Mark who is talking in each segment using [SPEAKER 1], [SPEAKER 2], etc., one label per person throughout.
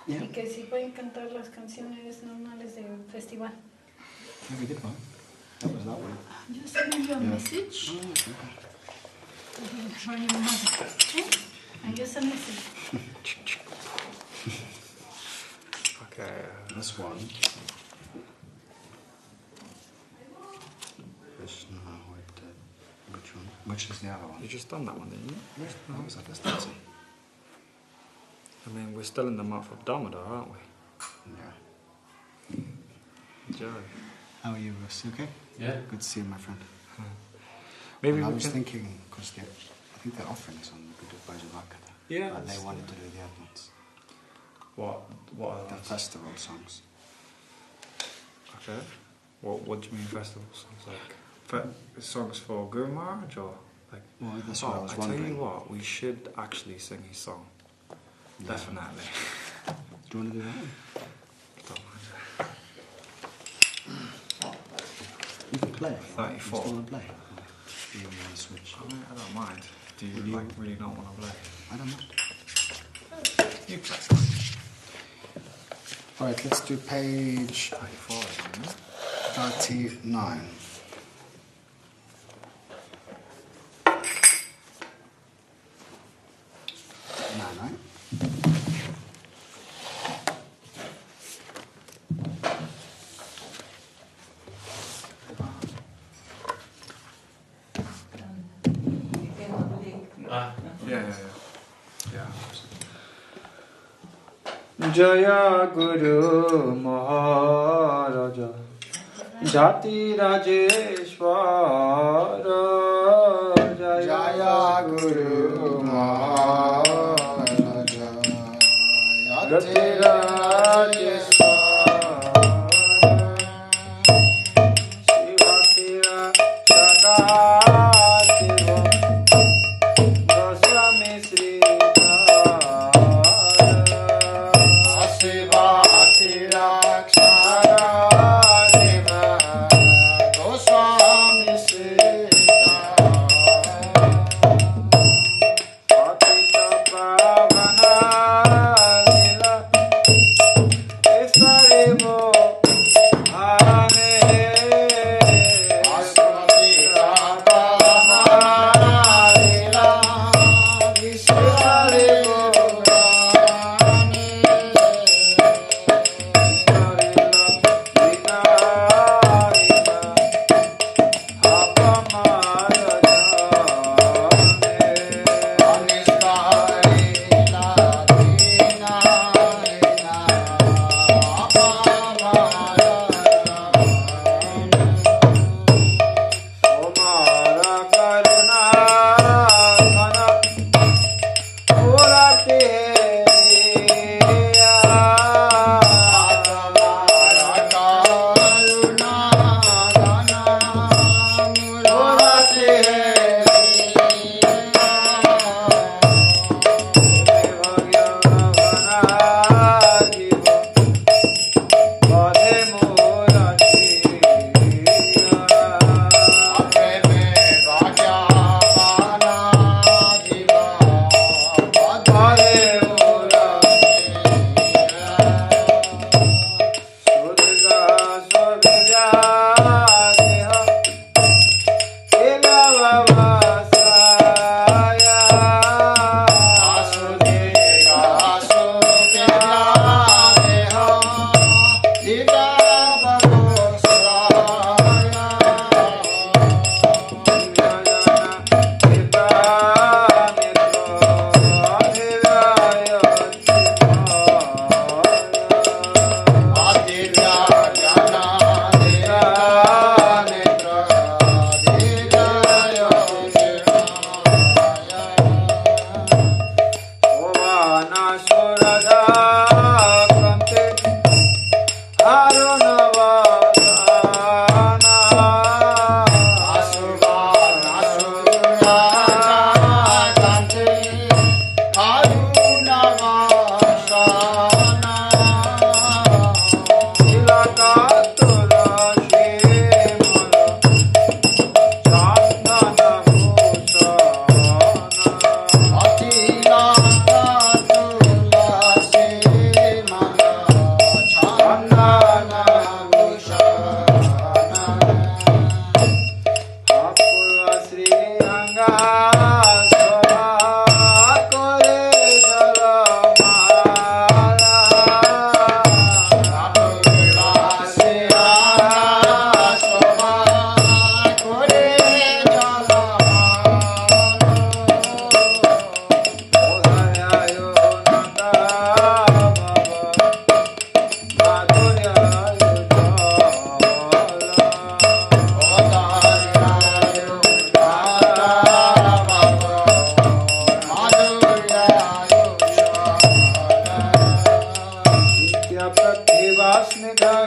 [SPEAKER 1] Y que sí pueden cantar las canciones normales del festival.
[SPEAKER 2] Yeah, we did one. That was that one.
[SPEAKER 1] I'm just sending you a message.
[SPEAKER 2] Oh, okay.
[SPEAKER 1] From your mother. Okay? And just a message.
[SPEAKER 2] Okay, this one. Krishna, which one? Which is the other one?
[SPEAKER 3] You just done that one, didn't you?
[SPEAKER 2] Yes, that was like this dancing.
[SPEAKER 3] I mean, we're still in the month of Damodar, aren't we?
[SPEAKER 2] Yeah.
[SPEAKER 3] Joe.
[SPEAKER 2] How are you, Russ? You okay?
[SPEAKER 4] Yeah.
[SPEAKER 2] Good to see you, my friend.
[SPEAKER 3] Maybe
[SPEAKER 2] I
[SPEAKER 3] we
[SPEAKER 2] was
[SPEAKER 3] can...
[SPEAKER 2] thinking, because I think they're offering us on the Parivrājakācārya.
[SPEAKER 3] Yeah.
[SPEAKER 2] But they wanted to do the other ones.
[SPEAKER 3] What are
[SPEAKER 2] The
[SPEAKER 3] those?
[SPEAKER 2] festival songs.
[SPEAKER 3] Okay. What do you mean festival songs? Like songs for Guru Mahārāj or like?
[SPEAKER 2] Well, that's what I was
[SPEAKER 3] I
[SPEAKER 2] wondering.
[SPEAKER 3] tell you what, we should actually sing his song.
[SPEAKER 2] Yeah.
[SPEAKER 3] Definitely.
[SPEAKER 2] Do you want to do that one?
[SPEAKER 3] Don't mind.
[SPEAKER 2] You can play.
[SPEAKER 3] 34.
[SPEAKER 2] You still want to play? You want to switch?
[SPEAKER 3] I don't mind. Do you like really not want to play?
[SPEAKER 2] I don't mind.
[SPEAKER 3] You play.
[SPEAKER 2] Alright, let's do page
[SPEAKER 3] 34, isn't it?
[SPEAKER 2] 39. Right?
[SPEAKER 3] Yeah. Jaya Guru Mahāraja Jati Rajeshwara
[SPEAKER 2] Jaya Guru Mahāraja Jati Rajeshwara Shivatira Shadāsiva Goswāmī Śrīdhar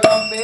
[SPEAKER 4] Bhakti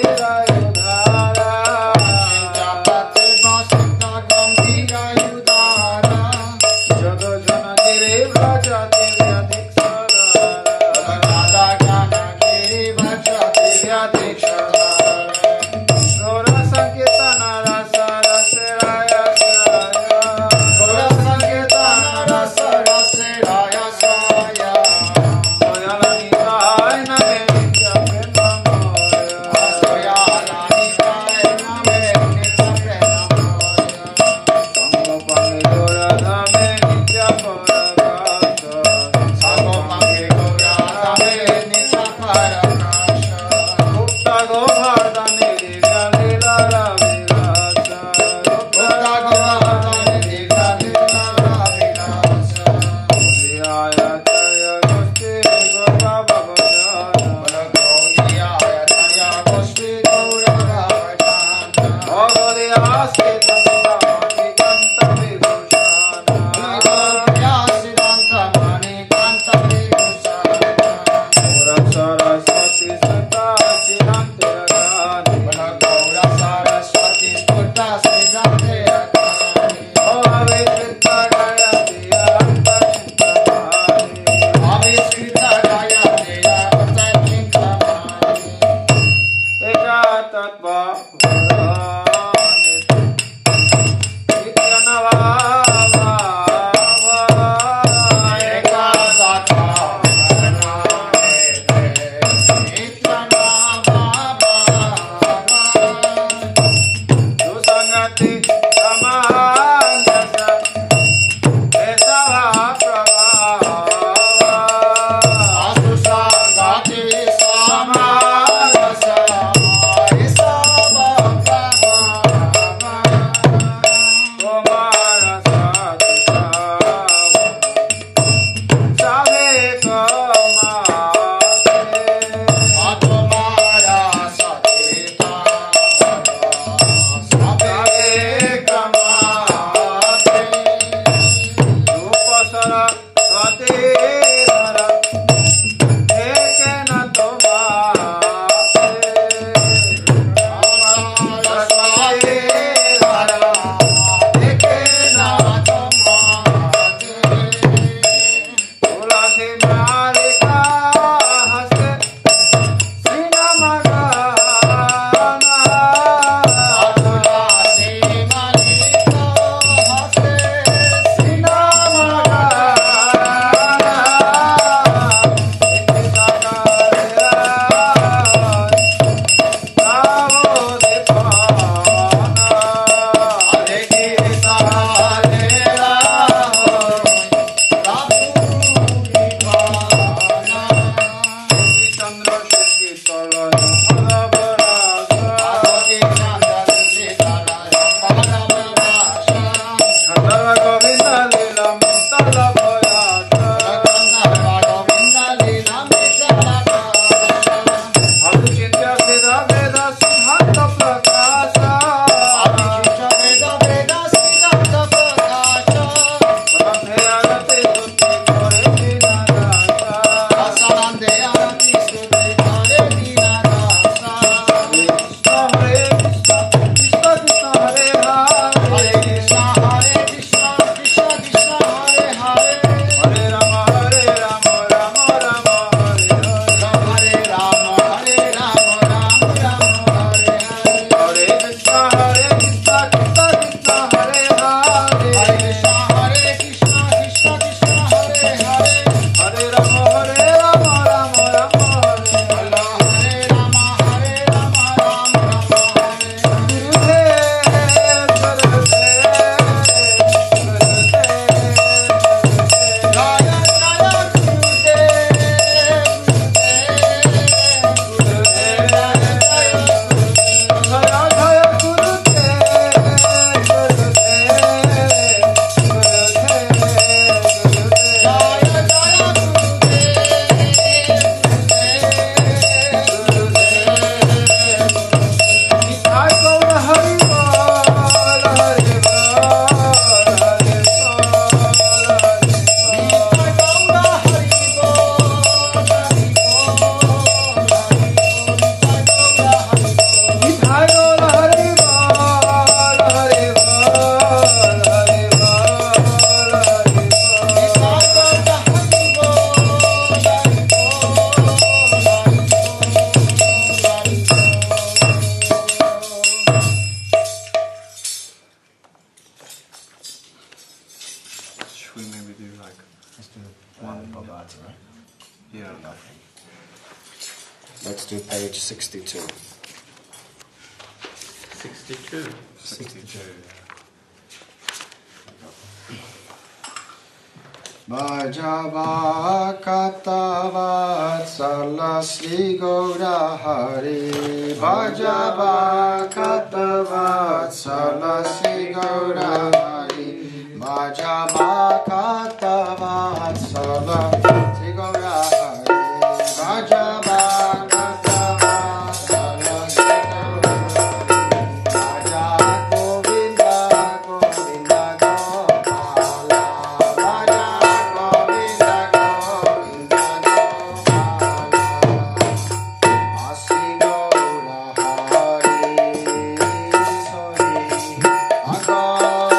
[SPEAKER 2] 62.
[SPEAKER 4] 62.
[SPEAKER 3] 62.
[SPEAKER 2] Bhajavakatavatsala Sri Gaura Hari Bhajavakatavatsala Sri Gaura Hari Bhajavakatavatsala Sri Gaura Hari Bhajavakatavatsala Sri Gaura Bhaja Govinda Govinda Gopala Bhaja Govinda Govinda Gopala Asi Gaura Hari Sori Akara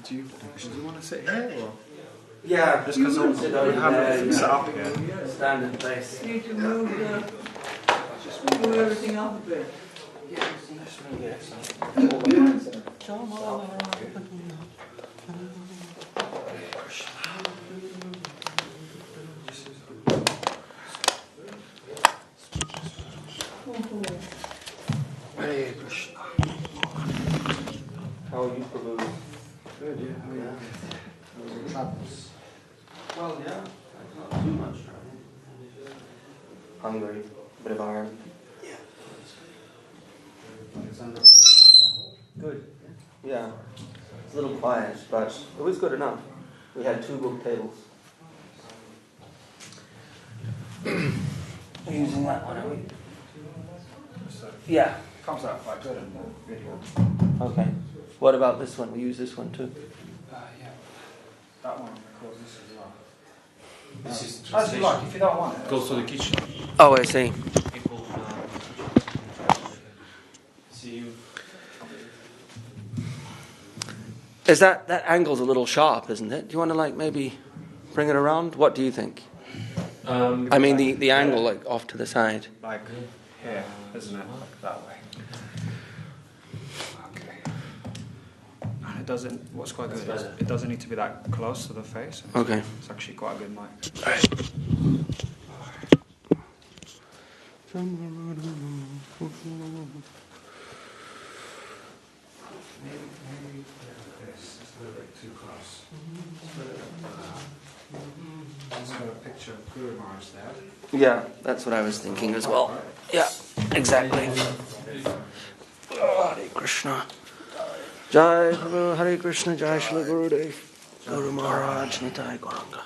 [SPEAKER 3] Do you want to sit here or?
[SPEAKER 4] Yeah,
[SPEAKER 3] Just because we have it set up here.
[SPEAKER 4] Stand in place.
[SPEAKER 5] You need to move everything up a bit.
[SPEAKER 4] Hare Krishna. How are you, Prabhu?
[SPEAKER 2] Good, yeah. How are you? Travels.
[SPEAKER 4] Well, yeah, not too much travel. Hungry, bit of iron. Yeah. Good. Yeah. It's a little quiet, but it was good enough. We had 2 book tables. We're using that one, are we? Yeah.
[SPEAKER 2] Comes out quite good in the video.
[SPEAKER 4] Okay. What about this one? We use this one too.
[SPEAKER 2] Yeah. That one records this as well.
[SPEAKER 6] This is the
[SPEAKER 2] As you like, if you don't want it.
[SPEAKER 6] Goes to the kitchen.
[SPEAKER 4] Oh, I see.
[SPEAKER 6] People see you.
[SPEAKER 4] Is that angle's a little sharp, isn't it? Do you want to maybe bring it around? What do you think? I mean the angle off to the side.
[SPEAKER 3] Like here, isn't it? Like that way. Okay. And it doesn't. What's quite good is it doesn't need to be that close to the face.
[SPEAKER 4] Okay.
[SPEAKER 3] It's actually quite a good mic. Maybe this is a little bit too close. Let's got a picture of Guru Maharaj there.
[SPEAKER 4] Yeah, that's what I was thinking as well. Yeah, exactly. Oh, Hare Krishna. Jai Prabhu, Hare Krishna, Jai Shri Gurudev. Guru Maharaj, Nitai Gauranga.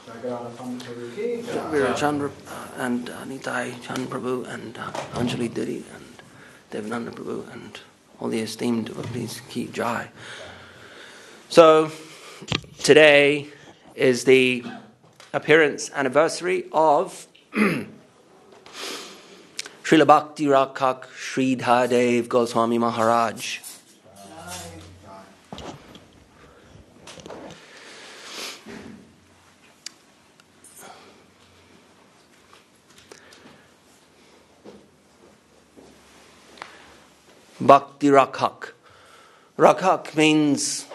[SPEAKER 4] Vīrācandra and Nitai Chand Prabhu and Anjali Diri and Devananda Prabhu and all the esteemed devotees, keep Jai. So, today is the appearance anniversary of Srila Bhakti-Rakṣaka Dev-Goswāmī Mahārāj. Bhakti-Rakṣaka. Rakṣaka means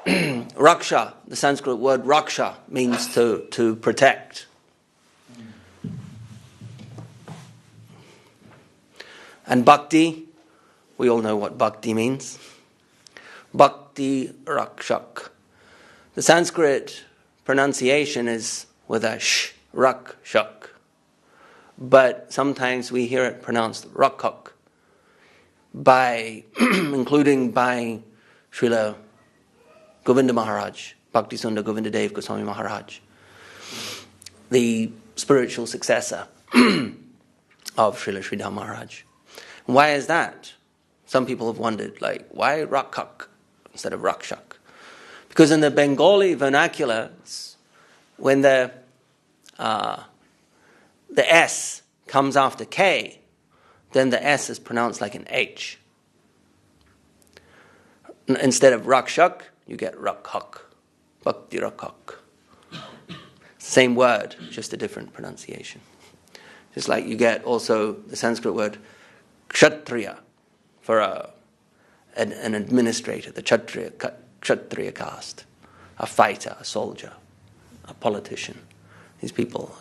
[SPEAKER 4] Raksha. The Sanskrit word Raksha means to protect. And Bhakti, we all know what Bhakti means. Bhakti-Rakṣaka. The Sanskrit pronunciation is with a sh, Rakṣaka. But sometimes we hear it pronounced Rakṣaka, including by Srila Govinda Mahārāj, Bhakti Sundar Govinda Dev-Goswāmī Mahārāj, the spiritual successor of Srila Śrīdhar Mahārāj. Why is that? Some people have wondered, why Rakṣaka instead of Rakṣaka? Because in the Bengali vernacular, when the S comes after K, then the S is pronounced like an H. Instead of Rakṣaka, you get Rakṣaka, Bhakti-Rakṣaka. Same word, just a different pronunciation. Just like you get also the Sanskrit word Kshatriya for an administrator, the Kshatriya caste, a fighter, a soldier, a politician. These people,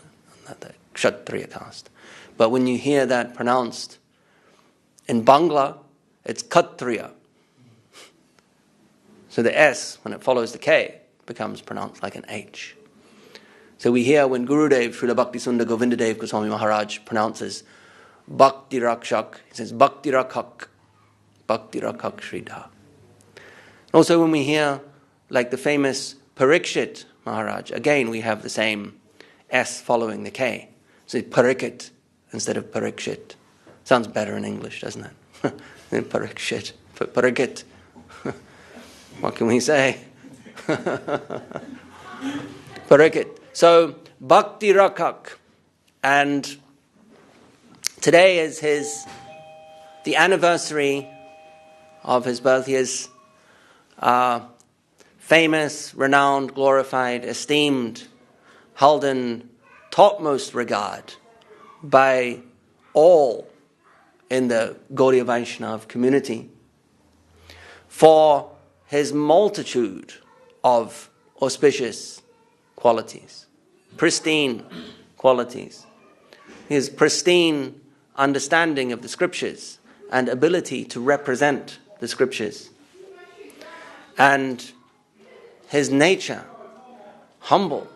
[SPEAKER 4] the Kshatriya caste. But when you hear that pronounced in Bangla, it's Kshatriya. So the S, when it follows the K, becomes pronounced like an H. So we hear when Gurudev, Srila Bhakti Sundar Govinda Dev-Goswāmī Mahārāj pronounces Bhakti-Rakṣaka, he says Bhakti-Rakṣaka, Bhakti-Rakṣaka Śrīdhar. Also when we hear the famous Parikshit Mahārāj, again we have the same S following the K. So Parikshit instead of Parikshit. Sounds better in English, doesn't it? Than Parikshit. Parikshit. What can we say? Parikshit. So, Bhakti-Rakṣaka. And today is the anniversary of his birth. He is 50 famous, renowned, glorified, esteemed, held in topmost regard by all in the Gaudiya Vaishnava community for his multitude of auspicious qualities, pristine qualities, his pristine understanding of the scriptures and ability to represent the scriptures, and his nature, humble,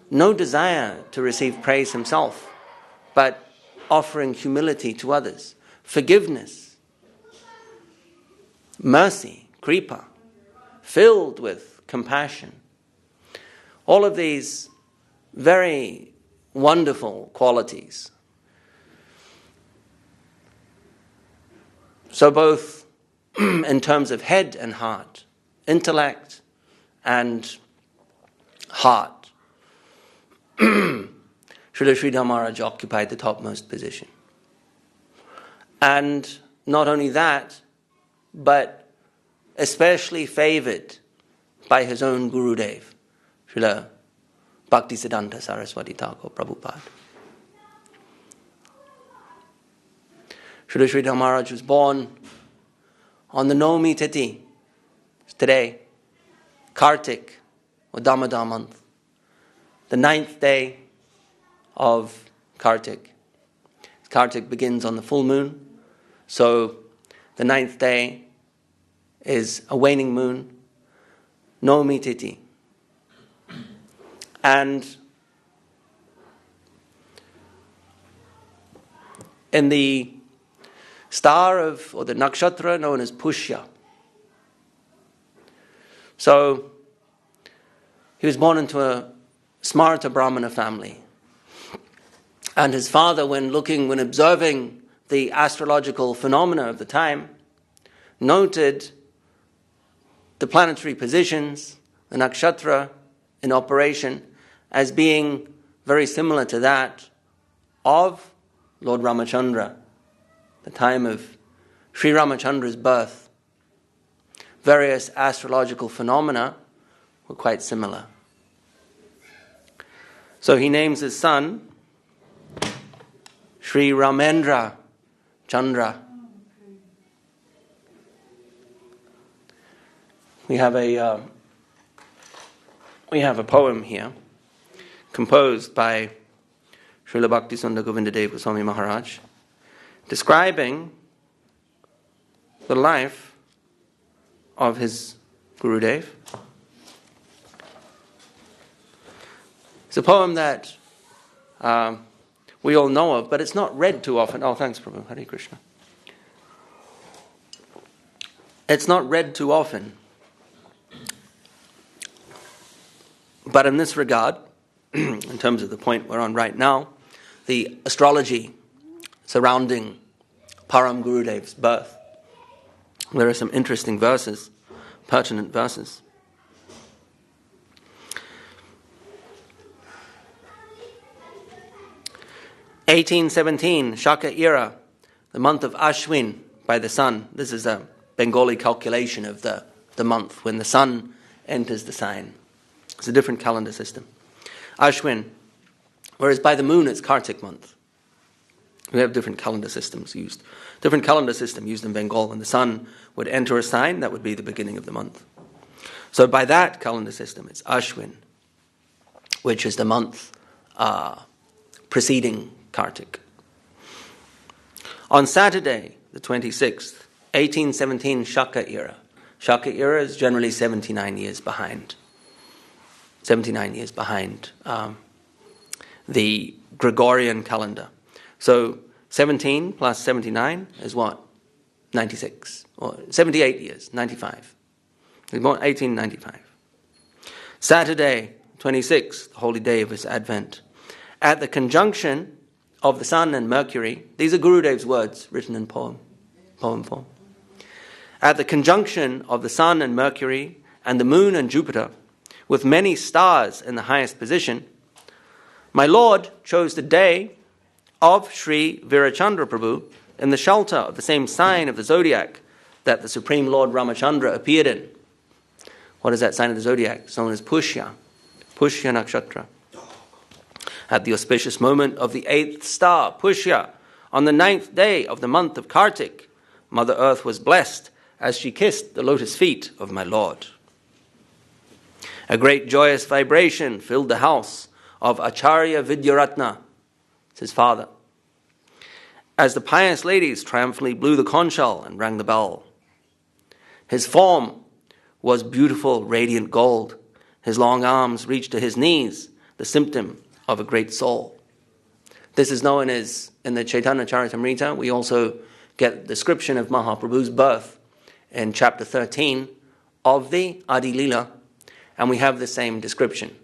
[SPEAKER 4] no desire to receive praise himself, but offering humility to others, forgiveness, mercy, kripa, filled with compassion. All of these very wonderful qualities. So both in terms of head and heart, intellect and heart, Srila Śrīdhar Mahārāj occupied the topmost position. And not only that, but especially favored by his own Gurudev, Srila Bhaktisiddhanta Saraswati Thakur Prabhupada. Srila Śrīdhar Mahārāj was born on the Navami Tithi, today, Kartik, or Damodar month, the 9th day of Kartik. Kartik begins on the full moon, so the 9th day is a waning moon, Navami Tithi. And in the star of, or the nakshatra known as Pushya. So, he was born into a Smarta Brahmana family. And his father, when observing the astrological phenomena of the time, noted the planetary positions, the nakshatra in operation, as being very similar to that of Lord Ramachandra, the time of Sri Ramachandra's birth. Various astrological phenomena were quite similar. So he names his son Sri Ramendra Chandra. We have a poem here composed by Srila Bhakti Sundar Govinda Dev-Goswāmī Mahārāj, describing the life of his Gurudev. It's a poem that we all know of, but it's not read too often. Oh, thanks, Prabhu. Hare Krishna. It's not read too often. But in this regard, in terms of the point we're on right now, the astrology surrounding Param Gurudev's birth, there are some interesting verses, pertinent verses. (1817) Shaka era, the month of Ashwin by the sun. This is a Bengali calculation of the month when the sun enters the sign. It's a different calendar system. Ashwin, whereas by the moon it's Kartik month. We have different calendar systems used. Different calendar system used in Bengal. When the sun would enter a sign, that would be the beginning of the month. So by that calendar system, it's Ashwin, which is the month preceding Kartik. On Saturday, the 26th, 1817 Shaka era. Shaka era is generally 79 years behind. 79 years behind the Gregorian calendar. So 17 plus 79 is what? 96. Or 78 years, 95. He was born 1895. Saturday, 26th, the holy day of his advent. At the conjunction of the sun and Mercury, these are Gurudev's words written in poem form. At the conjunction of the sun and Mercury and the moon and Jupiter, with many stars in the highest position, my Lord chose the day of Sri Vīrācandra Prabhu in the shelter of the same sign of the zodiac that the Supreme Lord Ramachandra appeared in, What is that sign of the zodiac? It's known as Pushya Nakshatra. At the auspicious moment of the 8th star, Pushya, on the 9th day of the month of Kartik, Mother Earth was blessed as she kissed the lotus feet of my Lord. A great joyous vibration filled the house of Acharya Vidyaratna, his father, as the pious ladies triumphantly blew the conch shell and rang the bell. His form was beautiful, radiant gold. His long arms reached to his knees, the symptom of a great soul. This is known as, in the Chaitanya Charitamrita, we also get the description of Mahaprabhu's birth in chapter 13 of the Adi Leela, and we have the same description.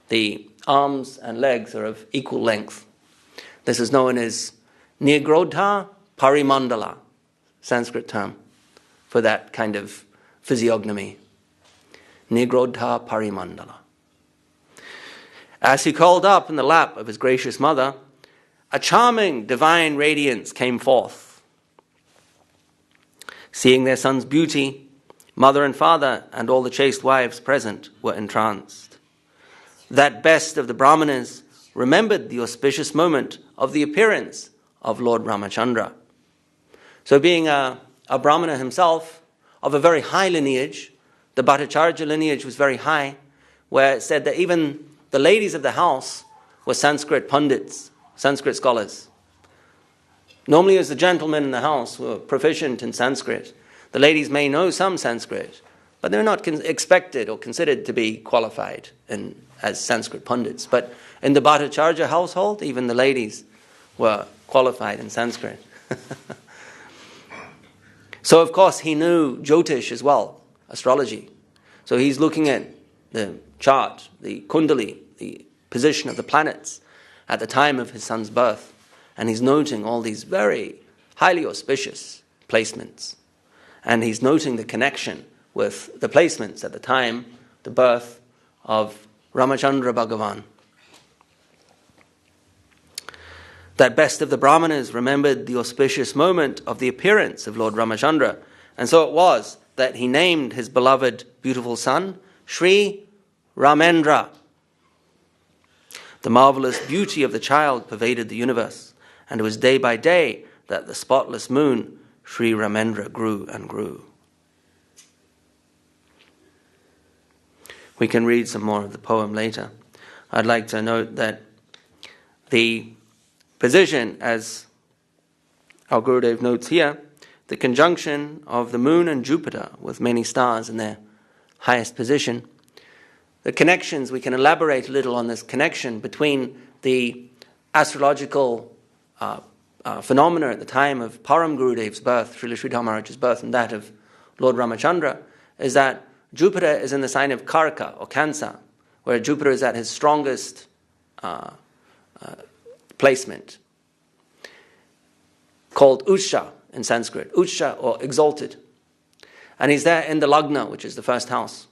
[SPEAKER 4] The arms and legs are of equal length. This is known as Nigrodha Parimandala, Sanskrit term for that kind of physiognomy. Nigrodha Parimandala. As he curled up in the lap of his gracious mother, a charming divine radiance came forth. Seeing their son's beauty, mother and father and all the chaste wives present were entranced. That best of the Brahmanas remembered the auspicious moment of the appearance of Lord Ramachandra. So being a Brahmana himself, of a very high lineage, the Bhattacharya lineage was very high, where it said that even the ladies of the house were Sanskrit pundits, Sanskrit scholars. Normally as the gentlemen in the house were proficient in Sanskrit, the ladies may know some Sanskrit, but they're not expected or considered to be qualified as Sanskrit pundits. But in the Bhattacharya household, even the ladies were qualified in Sanskrit. So, of course, he knew Jyotish as well, astrology. So he's looking at the chart, the kundali, the position of the planets at the time of his son's birth, and he's noting all these very highly auspicious placements. And he's noting the connection with the placements at the time, the birth of Ramachandra Bhagavan. That best of the Brahmanas remembered the auspicious moment of the appearance of Lord Ramachandra, and so it was that he named his beloved, beautiful son Śrī Ramendra. The marvelous beauty of the child pervaded the universe, and it was day by day that the spotless moon, Śrī Ramendra, grew and grew. We can read some more of the poem later. I'd like to note that the position, as our Gurudev notes here, the conjunction of the moon and Jupiter with many stars in their highest position, the connections, we can elaborate a little on this connection between the astrological phenomena at the time of Param Gurudev's birth, Srila Śrīdhar Maharaj's birth, and that of Lord Ramachandra, is that Jupiter is in the sign of Karka or Cancer, where Jupiter is at his strongest placement, called Ucha in Sanskrit, Ucha or exalted. And he's there in the Lagna, which is the first house.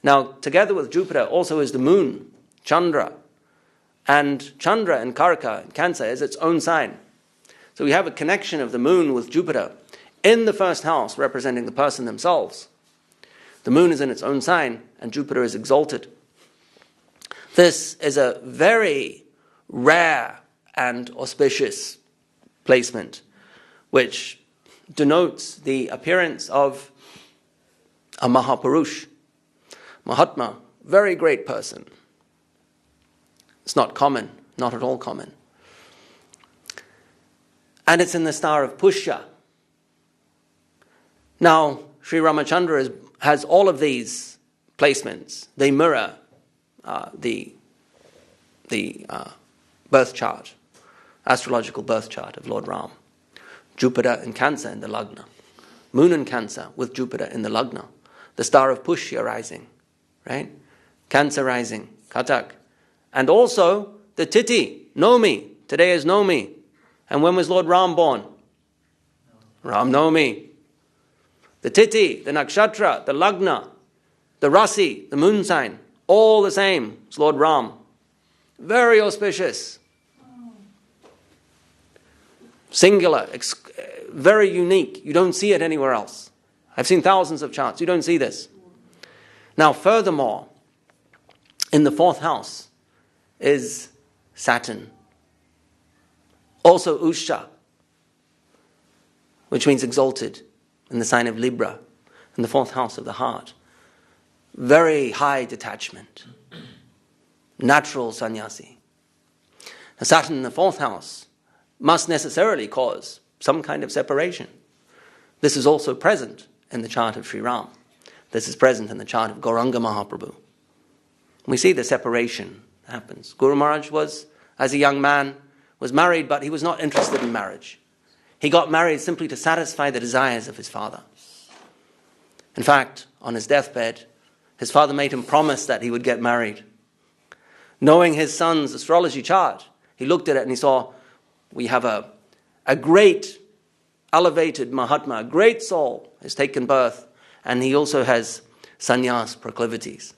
[SPEAKER 4] Now, together with Jupiter also is the moon, Chandra. And Chandra in Karka, in Cancer, is its own sign. So we have a connection of the moon with Jupiter in the first house, representing the person themselves. The moon is in its own sign, and Jupiter is exalted. This is a very rare and auspicious placement, which denotes the appearance of a Mahapurush, Mahatma, very great person. It's not common, not at all common. And it's in the star of Pushya. Now, Sri Ramachandra has all of these placements. They mirror the birth chart, astrological birth chart of Lord Ram. Jupiter in Cancer in the Lagna. Moon in Cancer with Jupiter in the Lagna. The star of Pushya rising, right? Cancer rising, Katak. And also the Titi, Nomi. Today is Nomi. And when was Lord Ram born? Ram Nomi. The Titi, the Nakshatra, the Lagna, the Rasi, the moon sign, all the same. It's Lord Ram. Very auspicious. Singular, very unique. You don't see it anywhere else. I've seen thousands of charts. You don't see this. Now, furthermore, in the fourth house is Saturn. Also Usha, which means exalted, in the sign of Libra, in the fourth house of the heart. Very high detachment. Natural sannyasi. Now, Saturn in the fourth house must necessarily cause some kind of separation. This is also present in the chart of Śrīmān. This is present in the chart of Gauranga Mahaprabhu. We see the separation happens. Guru Maharaj was, as a young man, was married, but he was not interested in marriage. He got married simply to satisfy the desires of his father. In fact, on his deathbed, his father made him promise that he would get married. Knowing his son's astrology chart, he looked at it and he saw, we have a great elevated Mahatma, a great soul, has taken birth, and he also has sannyas proclivities.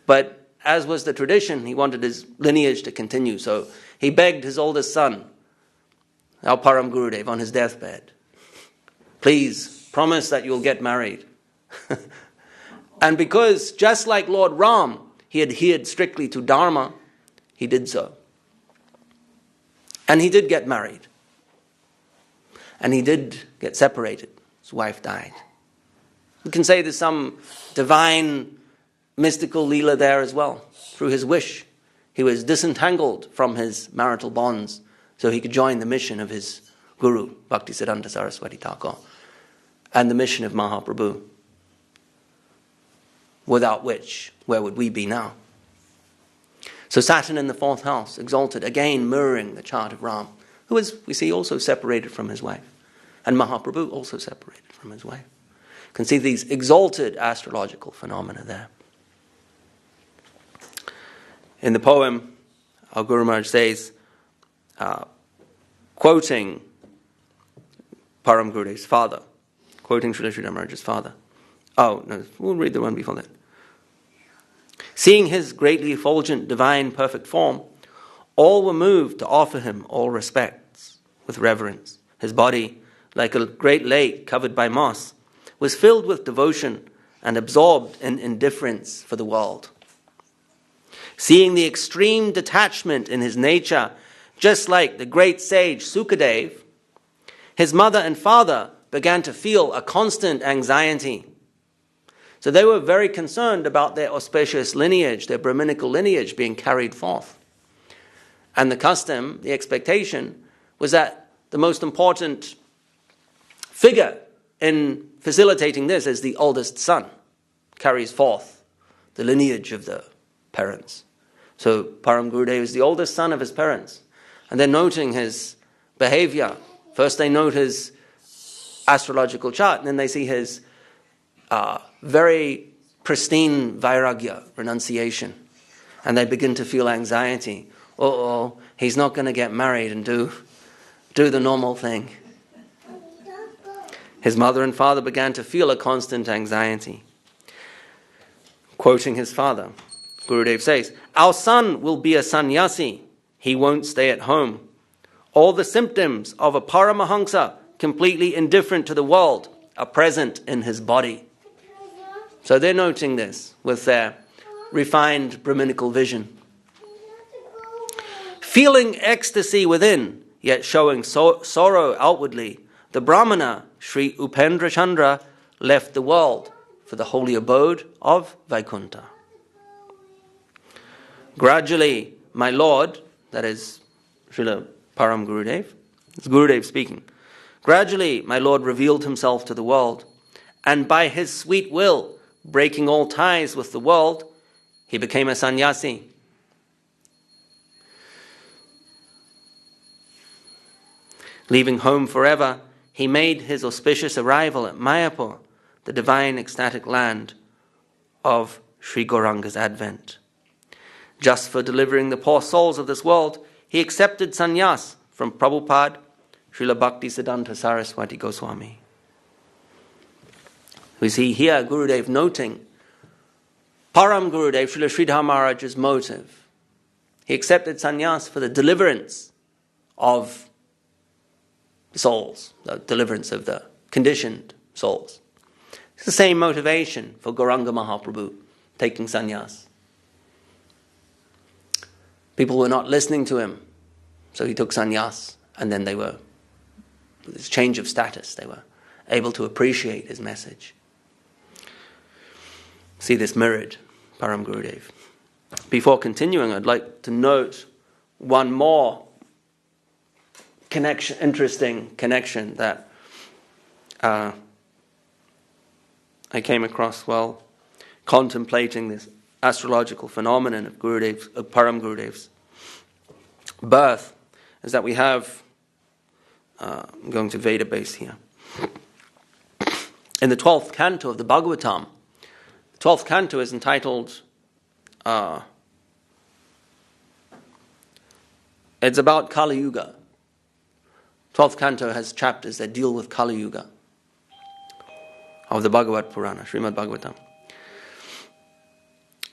[SPEAKER 4] But as was the tradition, he wanted his lineage to continue, so he begged his oldest son, our Param Gurudev, on his deathbed, please promise that you'll get married. And because, just like Lord Ram, he adhered strictly to Dharma, he did so. And he did get married. And he did get separated. His wife died. We can say there's some divine, mystical leela there as well. Through his wish, he was disentangled from his marital bonds so he could join the mission of his guru, Bhaktisiddhanta Saraswati Thakur, and the mission of Mahaprabhu, without which, where would we be now? So Saturn in the fourth house, exalted, again mirroring the chart of Ram, who is, we see, also separated from his wife. And Mahaprabhu also separated from his wife. You can see these exalted astrological phenomena there. In the poem, our Guru Maharaj says, quoting Param Gurudev's father, quoting Srila Sridhar Maharaj's father. Oh, no, we'll read the one before that. Seeing his greatly effulgent, divine, perfect form, all were moved to offer him all respects with reverence. His body, like a great lake covered by moss, was filled with devotion and absorbed in indifference for the world. Seeing the extreme detachment in his nature, just like the great sage Sukadev, his mother and father began to feel a constant anxiety. So they were very concerned about their auspicious lineage, their Brahminical lineage being carried forth. And the custom, the expectation, was that the most important figure in facilitating this is the oldest son, carries forth the lineage of the parents. So Param Gurudev is the oldest son of his parents. And they're noting his behavior. First they note his astrological chart, and then they see his very pristine vairagya, renunciation. And they begin to feel anxiety. He's not going to get married and do the normal thing. His mother and father began to feel a constant anxiety. Quoting his father, Gurudev says, our son will be a sannyasi. He won't stay at home. All the symptoms of a Paramahaṁsa, completely indifferent to the world, are present in his body. So they're noting this with their refined Brahminical vision. Feeling ecstasy within, yet showing sorrow outwardly, the Brahmana, Sri Upendra Chandra, left the world for the holy abode of Vaikuntha. Gradually, my Lord, that is Srila Param Gurudev, it's Gurudev speaking. Gradually, my Lord revealed himself to the world, and by his sweet will, breaking all ties with the world, he became a sannyasi. Leaving home forever, he made his auspicious arrival at Mayapur, the divine ecstatic land of Sri Gauranga's advent. Just for delivering the poor souls of this world, he accepted sannyas from Prabhupada, Srila Bhaktisiddhanta Saraswati Goswāmī. We see here Gurudev noting Param Gurudev, Srila Śrīdhar Maharaj's motive. He accepted sannyas for the deliverance of souls, the deliverance of the conditioned souls. It's the same motivation for Gauranga Mahaprabhu, taking sannyas. People were not listening to him, so he took sannyas, and then they were, with this change of status, they were able to appreciate his message. See this mirrored, Param Gurudev. Before continuing, I'd like to note one more interesting connection that I came across while contemplating this astrological phenomenon of Param Gurudev's birth, is that we have, I'm going to Veda base here, in the 12th canto of the Bhagavatam. The 12th canto is entitled, it's about Kali Yuga. 12th canto has chapters that deal with Kali Yuga of the Bhagavad Purana, Śrīmān Bhagavatam.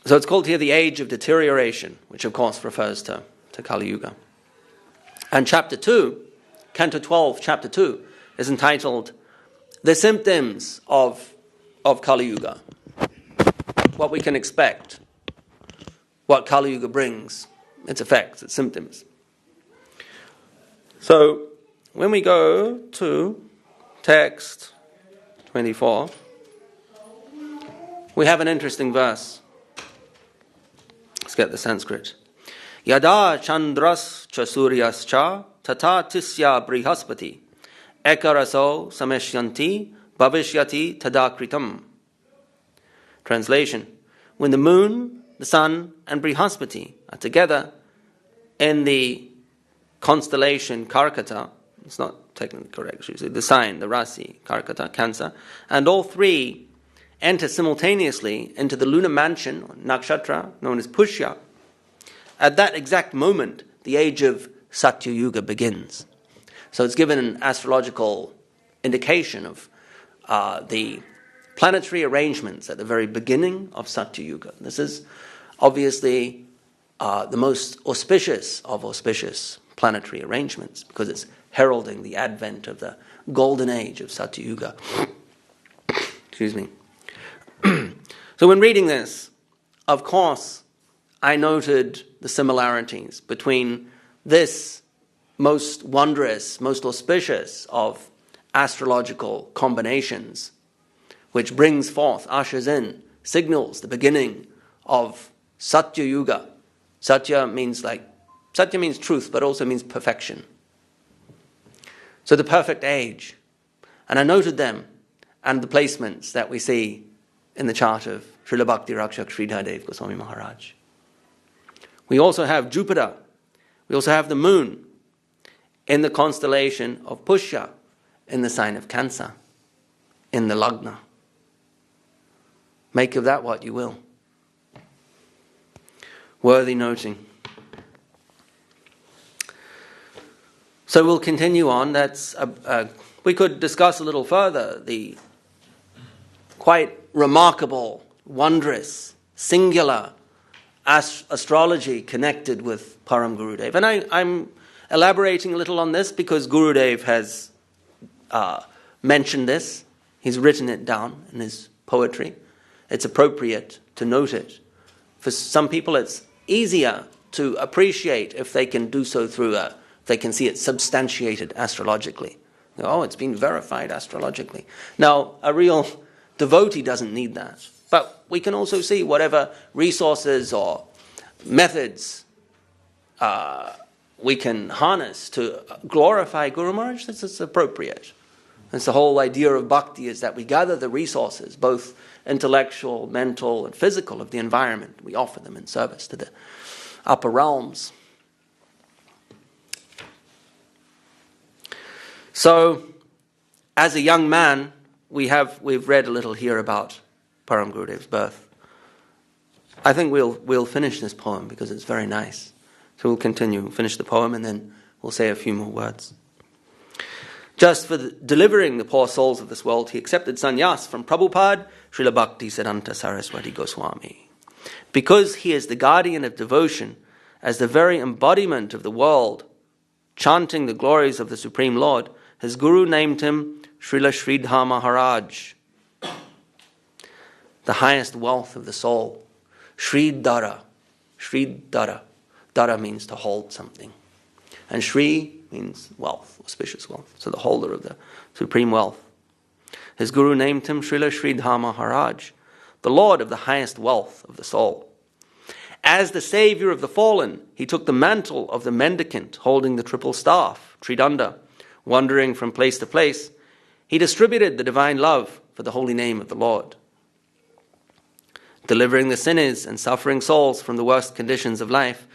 [SPEAKER 4] So it's called here the age of deterioration, which of course refers to Kali Yuga. And chapter 2, canto 12, chapter 2, is entitled The Symptoms of Kali Yuga. What we can expect, what Kali Yuga brings, its effects, its symptoms. So, when we go to text 24, we have an interesting verse. Let's get the Sanskrit. Yada chandras cha suryas cha tata tisya brihaspati ekaraso sameshyanti bhavishyati tadakritam. Translation. When the moon, the sun, and Brihaspati are together in the constellation Karkata, it's not technically correct, the sign, the Rasi, Karkata, Cancer, and all three enter simultaneously into the lunar mansion, or nakshatra, known as Pushya. At that exact moment, the age of Satya Yuga begins. So it's given an astrological indication of the planetary arrangements at the very beginning of Satya Yuga. This is obviously the most auspicious of auspicious planetary arrangements, because it's heralding the advent of the golden age of Satya Yuga. Excuse me. So when reading this, of course, I noted the similarities between this most wondrous, most auspicious of astrological combinations, which brings forth, ushers in, signals the beginning of Satya Yuga. Satya means truth, but also means perfection. So the perfect age. And I noted them and the placements that we see in the chart of Srila Bhakti Rakṣaka Śrīdhar Dev-Goswāmī Mahārāj. We also have Jupiter. We also have the moon in the constellation of Pushya, in the sign of Cancer, in the Lagna. Make of that what you will. Worthy noting. So we'll continue on. We could discuss a little further the quite remarkable, wondrous, singular astrology connected with Param Gurudev. And I'm elaborating a little on this because Gurudev has mentioned this. He's written it down in his poetry. It's appropriate to note it. For some people it's easier to appreciate if they can do so they can see it substantiated astrologically. Oh, it's been verified astrologically. Now, a real devotee doesn't need that. But we can also see whatever resources or methods we can harness to glorify Guru Maharaj. This is appropriate. That's the whole idea of bhakti, is that we gather the resources, both intellectual, mental, and physical, of the environment. We offer them in service to the upper realms. So, as a young man, we've read a little here about Param Gurudev's birth. I think we'll finish this poem because it's very nice. So we'll continue, finish the poem, and then we'll say a few more words. Just for delivering the poor souls of this world, he accepted sannyas from Prabhupada, Srila Bhakti-Siddhanta Saraswati Goswāmī. Because he is the guardian of devotion, as the very embodiment of the world, chanting the glories of the Supreme Lord, his Guru named him Srila Śrīdhar Mahārāj, the highest wealth of the soul. Śrīdhara. Śrīdhara. Dhara means to hold something. And Śrī means wealth, auspicious wealth. So the holder of the supreme wealth. His guru named him Śrīla Śrīdhar Mahārāj, the Lord of the highest wealth of the soul. As the savior of the fallen, he took the mantle of the mendicant, holding the triple staff, Tridanda, wandering from place to place. He distributed the divine love for the holy name of the Lord. Delivering the sinners and suffering souls from the worst conditions of life,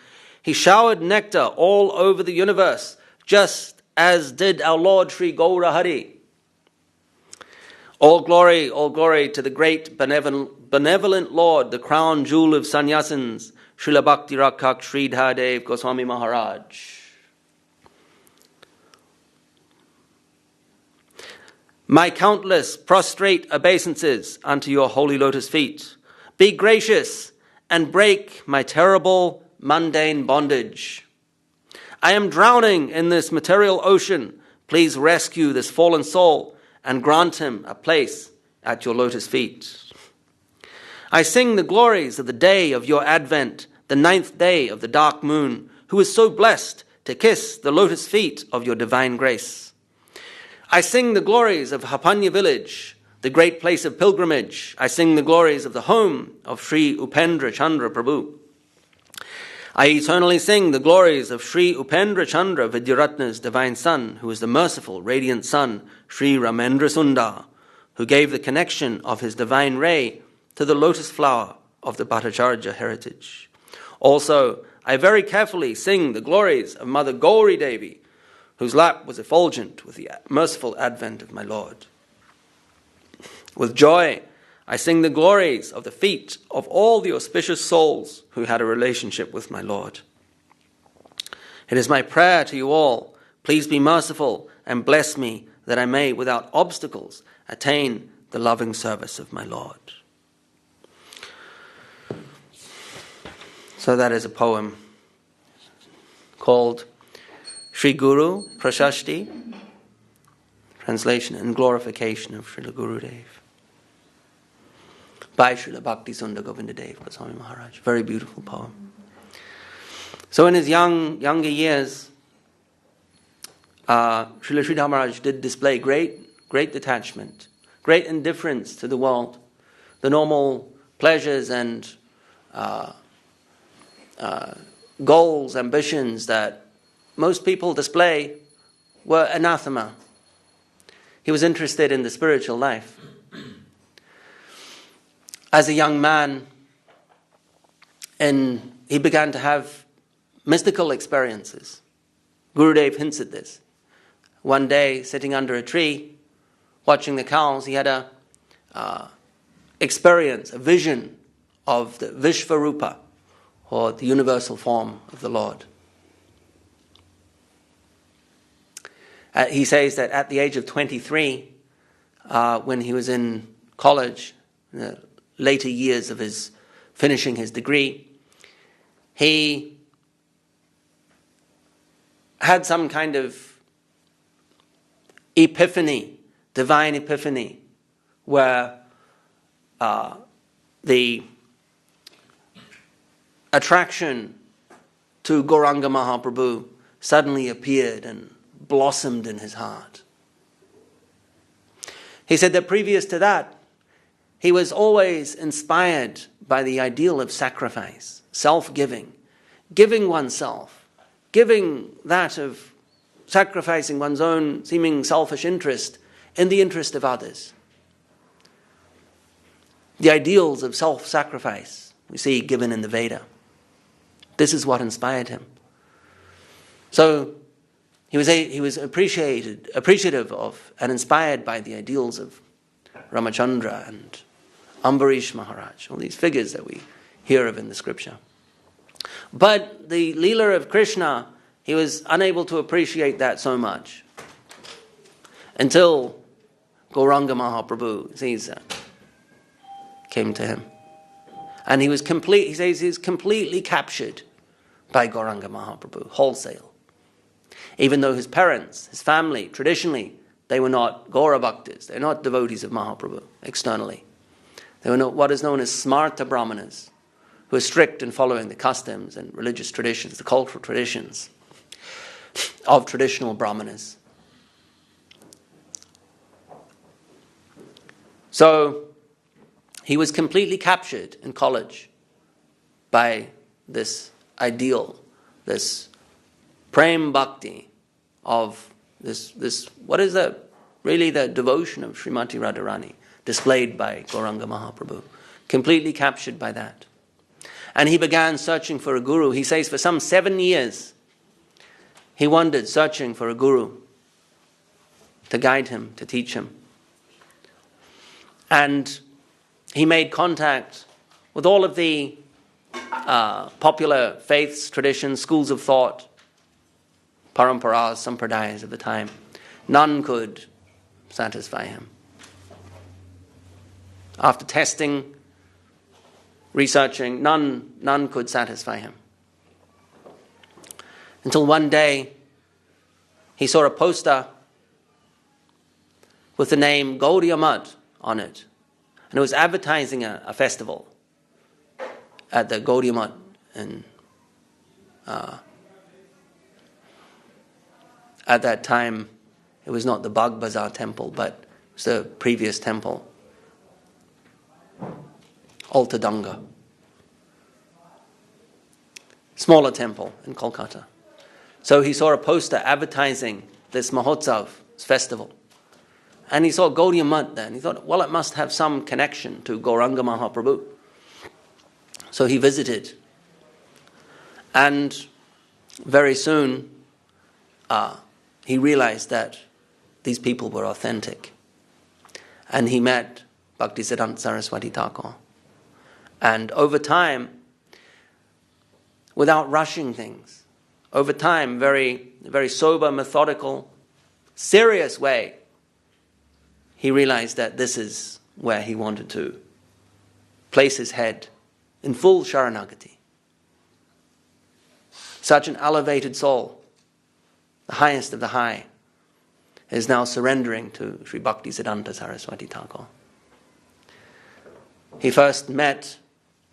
[SPEAKER 4] he showered nectar all over the universe, just as did our Lord Sri Gaura Hari. All glory to the great benevolent Lord, the crown jewel of sannyasins, Srila Bhakti-Rakṣaka Dev-Goswāmī Mahārāj. My countless prostrate obeisances unto your holy lotus feet. Be gracious and break my terrible mundane bondage. I am drowning in this material ocean. Please rescue this fallen soul and grant him a place at your lotus feet. I sing the glories of the day of your advent, the 9th day of the dark moon, who is so blessed to kiss the lotus feet of your divine grace. I sing the glories of Hapanya village, the great place of pilgrimage. I sing the glories of the home of Sri Upendra Chandra Prabhu. I eternally sing the glories of Sri Upendra Chandra Vidyaratna's divine son, who is the merciful, radiant son, Sri Ramendra Sundar, who gave the connection of his divine ray to the lotus flower of the Bhattacharya heritage. Also, I very carefully sing the glories of Mother Gauri Devi, whose lap was effulgent with the merciful advent of my Lord. With joy, I sing the glories of the feet of all the auspicious souls who had a relationship with my Lord. It is my prayer to you all, please be merciful and bless me that I may, without obstacles, attain the loving service of my Lord. So that is a poem called Shri Guru Prashasti, translation and glorification of Srila Gurudev, by Srila Bhakti Sundar Govinda Dev Goswāmī Mahārāj. Very beautiful poem. So in his younger years, Srila Śrīdhar Mahārāj did display great detachment, great indifference to the world. The normal pleasures and goals, ambitions that most people display were anathema. He was interested in the spiritual life. As a young man, he began to have mystical experiences. Gurudev hints at this. One day, sitting under a tree, watching the cows, he had a experience, a vision of the Vishvarupa, or the universal form of the Lord. He says that at the age of 23, when he was in college, in the later years of his finishing his degree, he had some kind of epiphany, divine epiphany, where the attraction to Gauranga Mahaprabhu suddenly appeared and blossomed in his heart. He said that previous to that, he was always inspired by the ideal of sacrifice, self-giving, giving oneself, giving that of sacrificing one's own seeming selfish interest in the interest of others. The ideals of self-sacrifice we see given in the Veda. This is what inspired him. So he was appreciative of and inspired by the ideals of Ramachandra and Ambarish Maharaj, all these figures that we hear of in the scripture. But the Leela of Krishna, he was unable to appreciate that so much until Gauranga Mahaprabhu came to him. And he says he was completely captured by Gauranga Mahaprabhu, wholesale. Even though his parents, his family, traditionally, they were not Gaura Bhaktas, they're not devotees of Mahaprabhu externally. They were what is known as Smarta Brahmanas, who are strict in following the customs and religious traditions, the cultural traditions of traditional brahmanas. So he was completely captured in college by this ideal, this prem bhakti of this what is really the devotion of Srimati Radharani displayed by Gauranga Mahaprabhu. Completely captured by that. And he began searching for a guru. He says for some 7 years he wandered searching for a guru to guide him, to teach him. And he made contact with all of the popular faiths, traditions, schools of thought, paramparas, sampradayas of the time. None could satisfy him. After testing, researching, none could satisfy him. Until one day, he saw a poster with the name Gaudiya Maṭh on it. And it was advertising a festival at the Gaudiya Maṭh in at that time. It was not the Bagh Bazaar temple, but it was the previous temple, Altadanga, smaller temple in Kolkata. So he saw a poster advertising this Mahotsav, this festival. And he saw Gaudiya Maṭh there, and he thought, well, it must have some connection to Gauranga Mahaprabhu. So he visited. And very soon, he realized that these people were authentic. And he met Bhaktisiddhanta Saraswati Thakur. And over time, without rushing things, over time, very, very sober, methodical, serious way, he realized that this is where he wanted to place his head in full Sharanagati. Such an elevated soul, the highest of the high, is now surrendering to Sri Bhaktisiddhanta Saraswati Thakur. He first met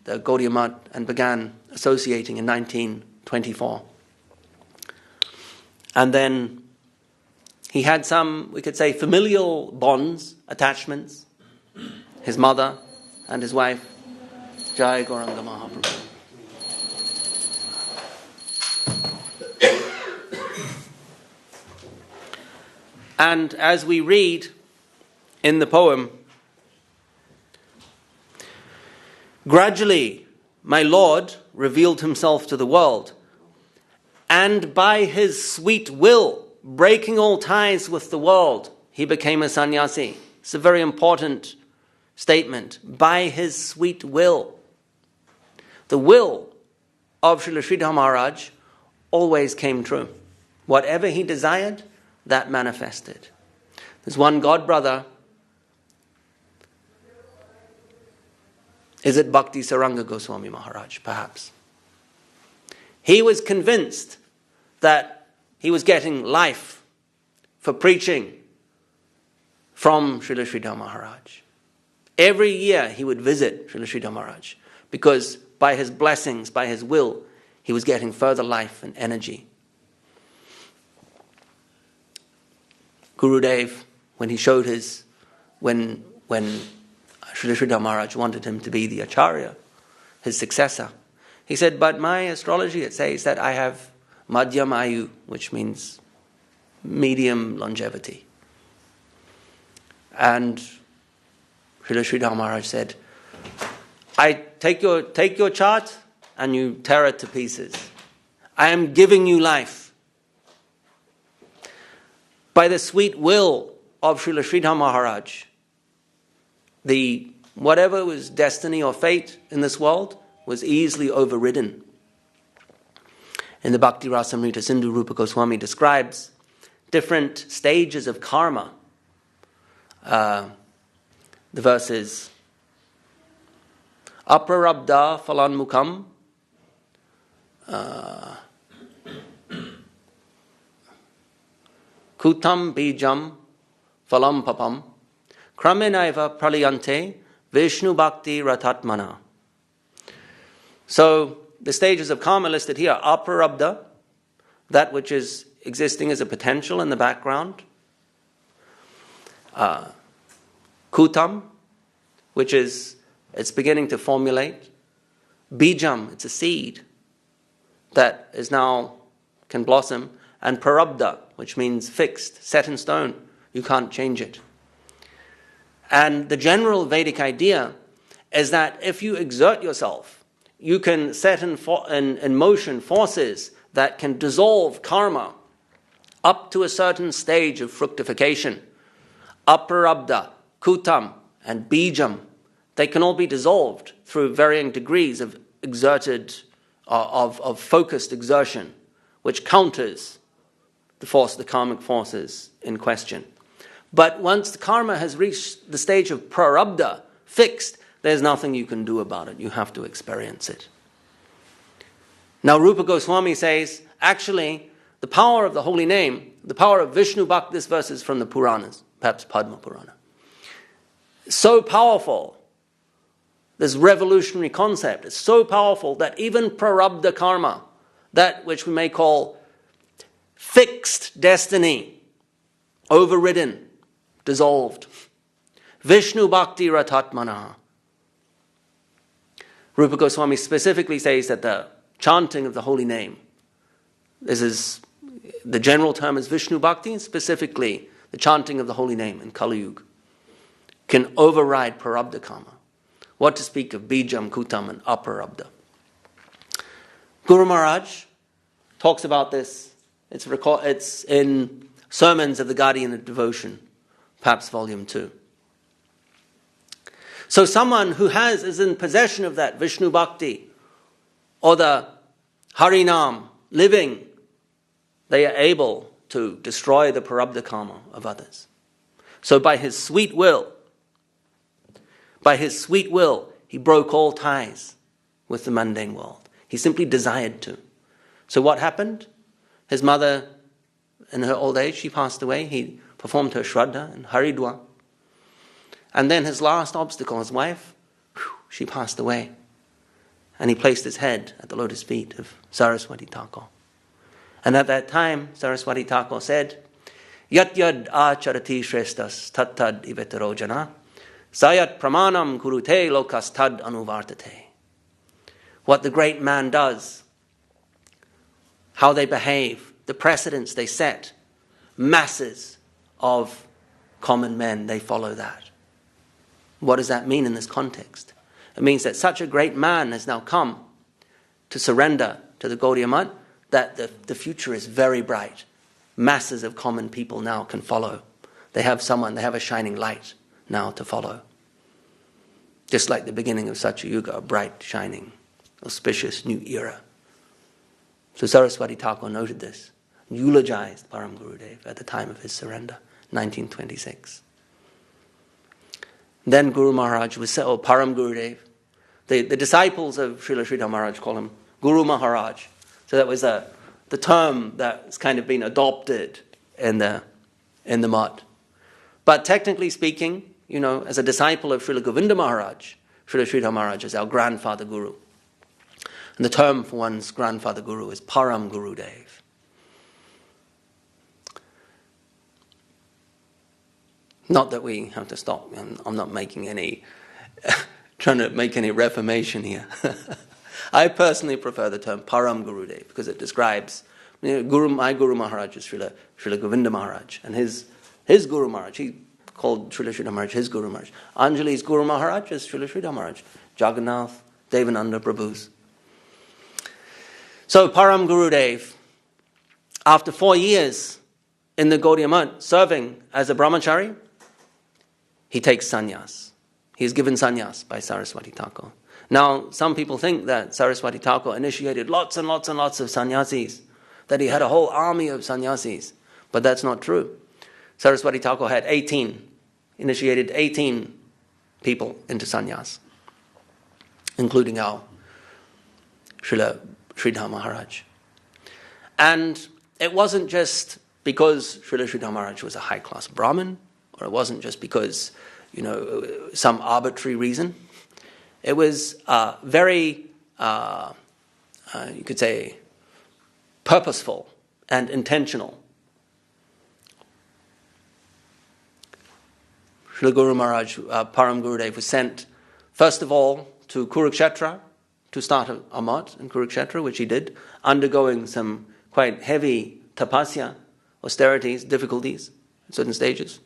[SPEAKER 4] the Gaudiya Maṭh and began associating in 1924. And then he had some, we could say, familial bonds, attachments. His mother and his wife, Jai Gauranga Mahaprabhu. And as we read in the poem, gradually my Lord revealed himself to the world, and by his sweet will, breaking all ties with the world, he became a sannyasi. It's a very important statement. By his sweet will. The will of Srila Śrīdhar Mahārāj always came true. Whatever he desired, that manifested. There's one god brother. Is it Bhakti Saranga Goswami Mahārāj, perhaps? He was convinced that he was getting life for preaching from Srila Śrīdhar Mahārāj. Every year he would visit Srila Śrīdhar Mahārāj because by his blessings, by his will, he was getting further life and energy. Gurudev, when he showed when Srila Śrīdhar Mahārāj wanted him to be the Acharya, his successor, he said, but my astrology, it says that I have Madhyam Ayu, which means medium longevity. And Srila Śrīdhar Mahārāj said, I take your chart and you tear it to pieces. I am giving you life. By the sweet will of Srila Śrīdhar Mahārāj, whatever was destiny or fate in this world was easily overridden. In the Bhakti Rasamrita Sindhu, Rupa Goswami describes different stages of karma. The verses, Aprarabdha phalanmukham, Kutam bijam phalam papam, kramenaiva pralayante Viṣṇupād ratatmana. So the stages of karma listed here are prarabdha, that which is existing as a potential in the background. Kutam, which is, it's beginning to formulate. Bijam, it's a seed that is now, can blossom. And prarabdha, which means fixed, set in stone. You can't change it. And the general Vedic idea is that if you exert yourself, you can set in motion forces that can dissolve karma up to a certain stage of fructification. Aprarabdha, kutam, and bijam, they can all be dissolved through varying degrees of exerted, of focused exertion, which counters the karmic forces in question. But once the karma has reached the stage of prarabdha, fixed, there's nothing you can do about it. You have to experience it. Now Rupa Goswami says, actually, the power of the holy name, the power of Viṣṇupād, this verse is from the Puranas, perhaps Padma Purana, so powerful, this revolutionary concept, is so powerful that even prarabdha karma, that which we may call fixed destiny, overridden, dissolved. Vishnu Bhakti Ratatmana. Rupa Goswami specifically says that the chanting of the holy name, this is, the general term is Vishnu Bhakti, and specifically the chanting of the holy name in Kali Yuga can override prarabdha karma. What to speak of bijam, kutam, and aprarabdha. Guru Mahārāj talks about this. It's in Sermons of the Guardian of Devotion, perhaps volume 2. So someone who is in possession of that Vishnu Bhakti or the Harinam living, they are able to destroy the prarabdha karma of others. So by his sweet will, he broke all ties with the mundane world. He simply desired to. So what happened? His mother, in her old age, she passed away. He performed her shraddha in Haridwar. And then his last obstacle, his wife, she passed away. And he placed his head at the lotus feet of Saraswati Thakur. And at that time, Saraswati Thakur said, Yat yad acharati shreshtas tat tad ivetaro jana sayat pramanam kurute lokas tad anuvartate. What the great man does, how they behave, the precedents they set, masses of common men, they follow that. What does that mean in this context? It means that such a great man has now come to surrender to the Gaudiya Maṭh, that the future is very bright. Masses of common people now can follow. They have a shining light now to follow. Just like the beginning of Satya Yuga, a bright, shining, auspicious new era. So Saraswati Thakur noted this, eulogized Param Gurudev at the time of his surrender, 1926. Then Guru Mahārāj was said, Param Gurudev. The disciples of Srila Śrīdhar Mahārāj call him Guru Mahārāj. So that was the term that's kind of been adopted in the Maṭh. But technically speaking, as a disciple of Srila Govinda Mahārāj, Srila Śrīdhar Mahārāj is our grandfather guru. And the term for one's grandfather guru is Param Gurudev. Not that we have to stop. I'm not making trying to make any reformation here. I personally prefer the term Param Gurudev because it describes my Guru Mahārāj is Srila Govinda Mahārāj, and his Guru Mahārāj, he called Srila Śrīdhar Mahārāj his Guru Mahārāj. Anjali's Guru Mahārāj is Srila Śrīdhar Mahārāj, Jagannath, Devananda Prabhu's. So Param Gurudev, after 4 years in the Gaudiya Maṭh serving as a brahmachari, he takes sannyas. He is given sannyas by Saraswati Thakur. Now, some people think that Saraswati Thakur initiated lots and lots and lots of sannyasis, that he had a whole army of sannyasis, but that's not true. Saraswati Thakur had initiated 18 people into sannyas, including our Śrīdhar Mahārāj. And it wasn't just because Srila Śrīdhar Mahārāj was a high-class Brahmin, or it wasn't just because, some arbitrary reason. It was very you could say, purposeful and intentional. Srila Guru Maharaj, Param Gurudev, was sent first of all to Kurukshetra to start a Maṭh in Kurukshetra, which he did, undergoing some quite heavy tapasya, austerities, difficulties at certain stages,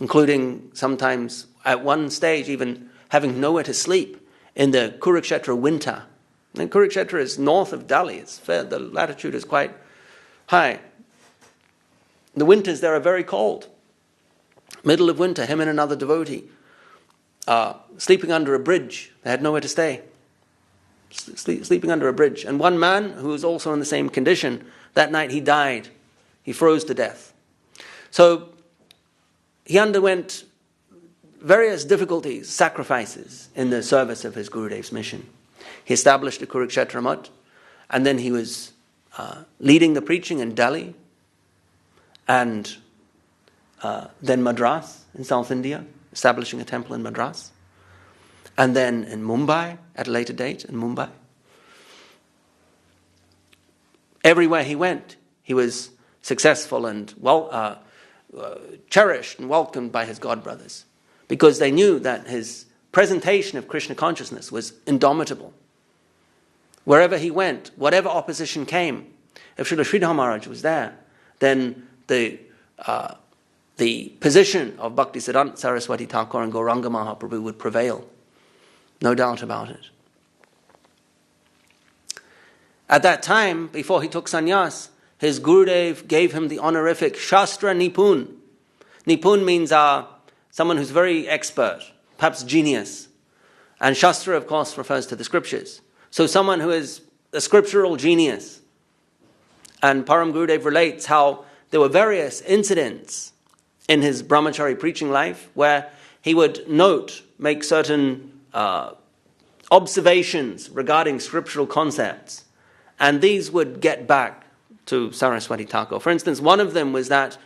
[SPEAKER 4] including sometimes at one stage even having nowhere to sleep in the Kurukshetra winter. And Kurukshetra is north of Delhi. The latitude is quite high. The winters there are very cold. Middle of winter, him and another devotee sleeping under a bridge. They had nowhere to stay. Sleeping under a bridge. And one man who was also in the same condition, that night he died. He froze to death. So he underwent various difficulties, sacrifices in the service of his Gurudev's mission. He established a Kurukshetra Maṭh, and then he was leading the preaching in Delhi, and then Madras in South India, establishing a temple in Madras, and then in Mumbai, at a later date in Mumbai. Everywhere he went, he was successful and cherished and welcomed by his godbrothers, because they knew that his presentation of Krishna consciousness was indomitable. Wherever he went, whatever opposition came, if Srila Śrīdhar Maharaj was there, then the position of Bhaktisiddhanta Saraswati Thakur and Gauranga Mahaprabhu would prevail. No doubt about it. At that time, before he took sannyas, his Gurudev gave him the honorific Shastra Nipun. Nipun means someone who's very expert, perhaps genius. And Shastra, of course, refers to the scriptures. So someone who is a scriptural genius. And Param Gurudev relates how there were various incidents in his brahmachari preaching life where he would make certain observations regarding scriptural concepts. And these would get back to Saraswati Thakur. For instance, one of them was that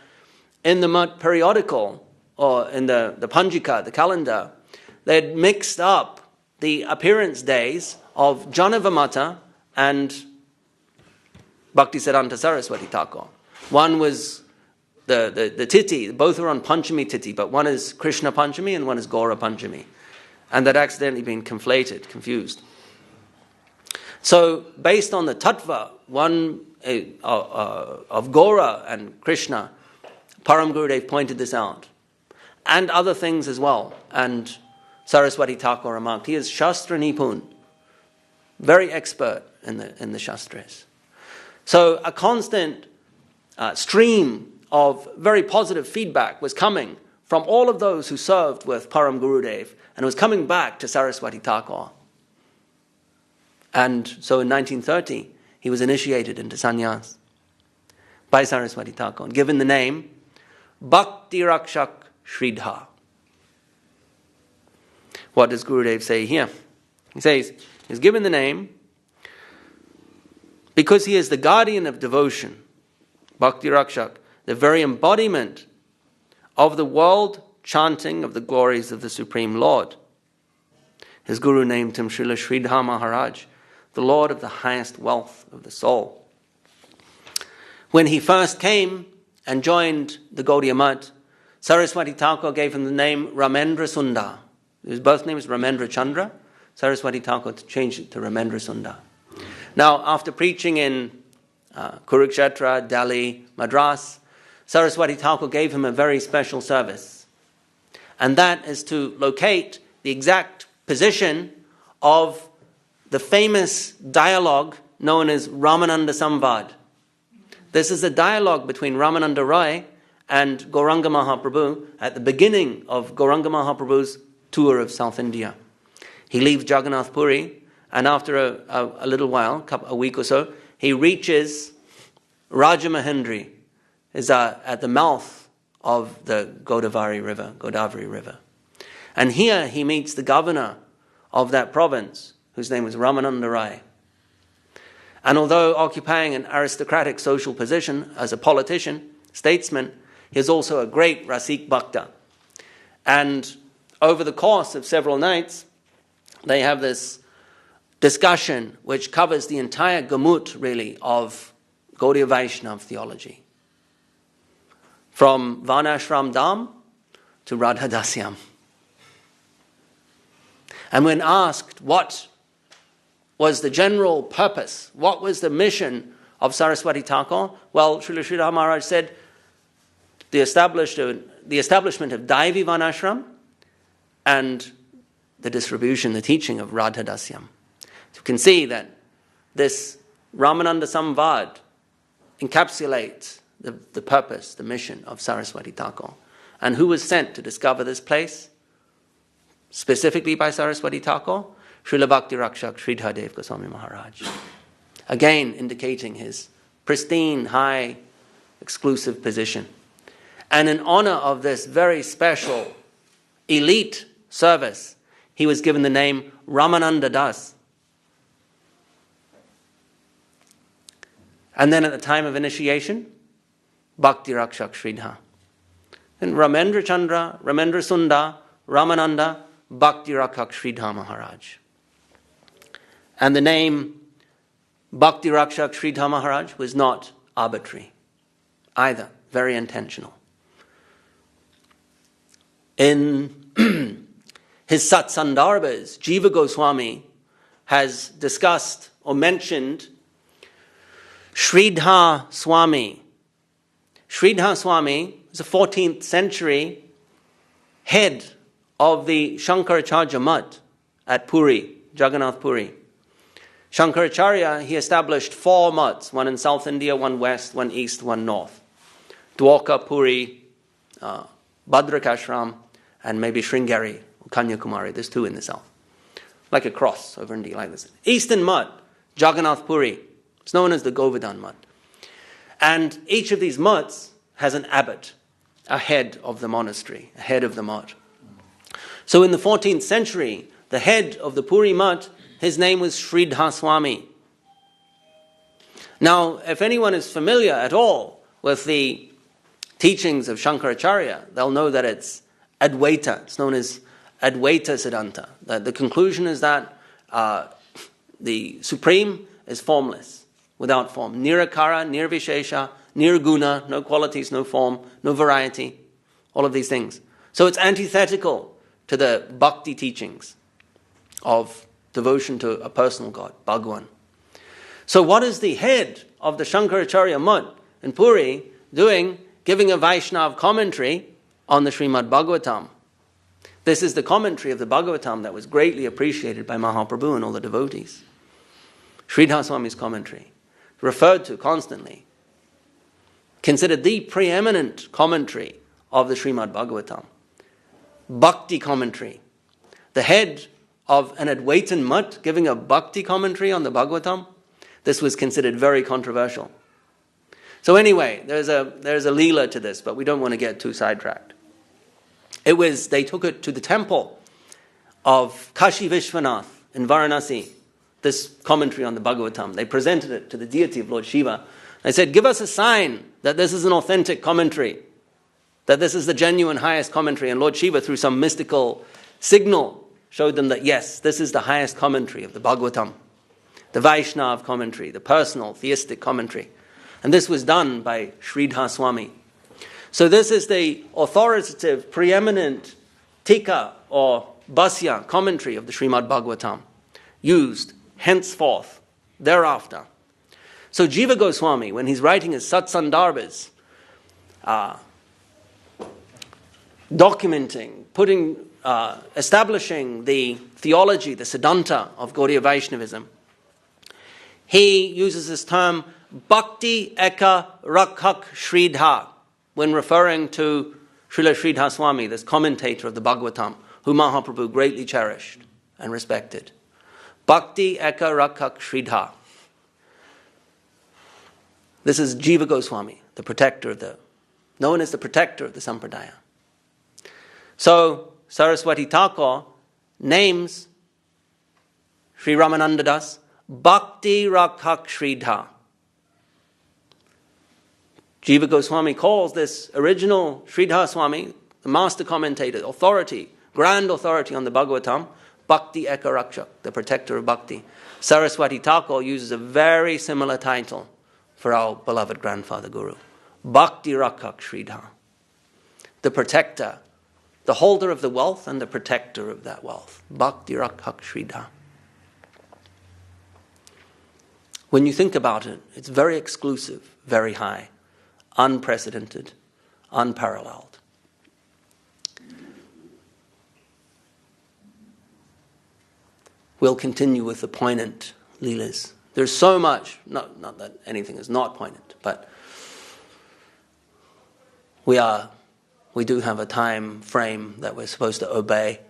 [SPEAKER 4] in the Maṭh periodical, or in the Panjika, the calendar, they had mixed up the appearance days of Janavamata and Bhaktisiddhanta Saraswati Thakur. One was the Tithi, both are on Panchami Tithi, but one is Krishna Panchami and one is Gaura Panchami. And that accidentally been confused. So, based on the tattva, one of Gaura and Krishna, Param Gurudev pointed this out. And other things as well. And Saraswati Thakur remarked, he is Shastra Nipun, very expert in the Shastras. So a constant stream of very positive feedback was coming from all of those who served with Param Gurudev, and it was coming back to Saraswati Thakur. And so in 1930, he was initiated into sannyas by Saraswati Thakur and given the name Bhakti-Rakṣaka-Śrīdhar. What does Gurudev say here? He says, he's given the name because he is the guardian of devotion, Bhakti-Rakṣaka, the very embodiment of the world chanting of the glories of the Supreme Lord. His Guru named him Srila Śrīdhar Mahārāj, the Lord of the highest wealth of the soul. When he first came and joined the Gaudiya Maṭh, Saraswati Thakur gave him the name Ramendra Sundar. His birth name is Ramendra Chandra. Saraswati Thakur changed it to Ramendra Sundar. Now, after preaching in Kurukshetra, Delhi, Madras, Saraswati Thakur gave him a very special service. And that is to locate the exact position of the famous dialogue known as Ramananda Samvad. This is a dialogue between Ramananda Roy and Gauranga Mahaprabhu at the beginning of Gauranga Mahaprabhu's tour of South India. He leaves Jagannath Puri, and after a little while, a week or so, he reaches Rajamahendri, is at the mouth of the Godavari River. And here he meets the governor of that province, whose name was Ramananda Rai. And although occupying an aristocratic social position as a politician, statesman, he is also a great Rasik Bhakta. And over the course of several nights, they have this discussion which covers the entire gamut, really, of Gaudiya Vaishnava theology. From Varnashram Dham to Radha Dasyam. And when asked what was the general purpose, what was the mission of Saraswati Thakur, well, Srila Śrīdhar Mahārāj said the establishment of Daivi Varnashram and the distribution, the teaching of Radha Dasyam. So you can see that this Ramananda Samvad encapsulates the purpose, the mission of Saraswati Thakur. And who was sent to discover this place? Specifically by Saraswati Thakur? Srila Bhakti Rakṣaka Śrīdhar Dev-Goswāmī Mahārāj. Again indicating his pristine, high, exclusive position. And in honor of this very special, elite service, he was given the name Ramananda Das. And then at the time of initiation, Bhakti Rakṣaka Śrīdhar. Then Ramendra Chandra, Ramendra Sundar, Ramananda, Bhakti Rakṣaka Śrīdhar Mahārāj. And the name Bhakti Rakṣaka Śrīdhar Mahārāj was not arbitrary either, very intentional. In his Satsandarbhas, Jiva Goswami has discussed or mentioned Śrīdhar Swami. Śrīdhar Swami was a 14th century head of the Shankaracharya Maṭh at Puri, Jagannath Puri. Shankaracharya, he established 4 maths, one in South India, one west, one east, one north. Dwarka, Puri, Bhadrakashram, and maybe Sringeri, Kanyakumari. There's 2 in the south. Like a cross over India, like this. Eastern Maṭh, Jagannath Puri. It's known as the Govardhan Maṭh. And each of these maths has an abbot, a head of the monastery, a head of the Maṭh. So in the 14th century, the head of the Puri Maṭh, his name was Śrīdhar Swami. Now, if anyone is familiar at all with the teachings of Shankaracharya, they'll know that it's Advaita. It's known as Advaita Siddhanta. The conclusion is that the Supreme is formless, without form. Nirakara, Nirvishesha, Nirguna, no qualities, no form, no variety, all of these things. So it's antithetical to the bhakti teachings of devotion to a personal God, Bhagwan. So what is the head of the Shankaracharya Maṭh in Puri doing? Giving a Vaishnav commentary on the Śrīmād Bhagavatam. This is the commentary of the Bhagavatam that was greatly appreciated by Mahaprabhu and all the devotees. Śrīdhar Swami's commentary, referred to constantly, considered the preeminent commentary of the Śrīmād Bhagavatam. Bhakti commentary. The head of an Advaitin Maṭh giving a bhakti commentary on the Bhagavatam, this was considered very controversial. So anyway, there's a leela to this, but we don't want to get too sidetracked. They took it to the temple of Kashi Vishwanath in Varanasi, this commentary on the Bhagavatam. They presented it to the deity of Lord Shiva. They said, give us a sign that this is an authentic commentary, that this is the genuine highest commentary. And Lord Shiva, through some mystical signal, showed them that yes, this is the highest commentary of the Bhagavatam, the Vaishnav commentary, the personal theistic commentary. And this was done by Śrīdhar Swami. So this is the authoritative, preeminent tika or bhasya commentary of the Śrīmād Bhagavatam, used henceforth, thereafter. So Jiva Goswami, when he's writing his Satsandarbhas, documenting, establishing the theology, the Siddhanta of Gaudiya Vaishnavism, he uses this term Bhakti Eka Rakhak Śrīdhar when referring to Srila Śrīdhar Swami, this commentator of the Bhagavatam, who Mahaprabhu greatly cherished and respected. Bhakti Eka Rakhak Śrīdhar. This is Jiva Goswami, the protector known as the protector of the Sampradaya. So Saraswati Thakur names Sri Ramananda Das Bhakti Rakhak Śrīdhar. Jiva Goswami calls this original Śrīdhar Swami, the master commentator, authority, grand authority on the Bhagavatam, Bhakti Eka Rakṣaka, the protector of Bhakti. Saraswati Thakur uses a very similar title for our beloved grandfather Guru. Bhakti Rakṣaka Śrīdhar, the protector, the holder of the wealth and the protector of that wealth. Bhakti Rakṣaka Śrīdhar. When you think about it, it's very exclusive, very high, unprecedented, unparalleled. We'll continue with the poignant Leelas. There's so much, not that anything is not poignant, but we do have a time frame that we're supposed to obey.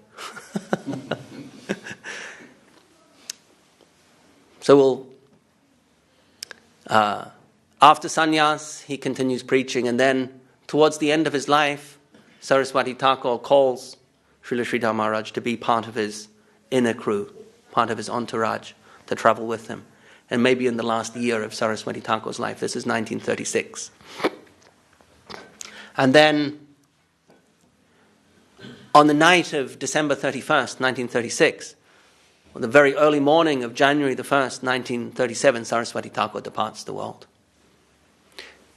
[SPEAKER 4] So we'll, after sannyas, he continues preaching, and then towards the end of his life, Saraswati Thakur calls Srila Śrīdhar Mahārāj to be part of his inner crew, part of his entourage, to travel with him. And maybe in the last year of Saraswati Thakur's life, this is 1936. And then, on the night of December 31st, 1936, on the very early morning of January the 1st, 1937, Saraswati Thakur departs the world.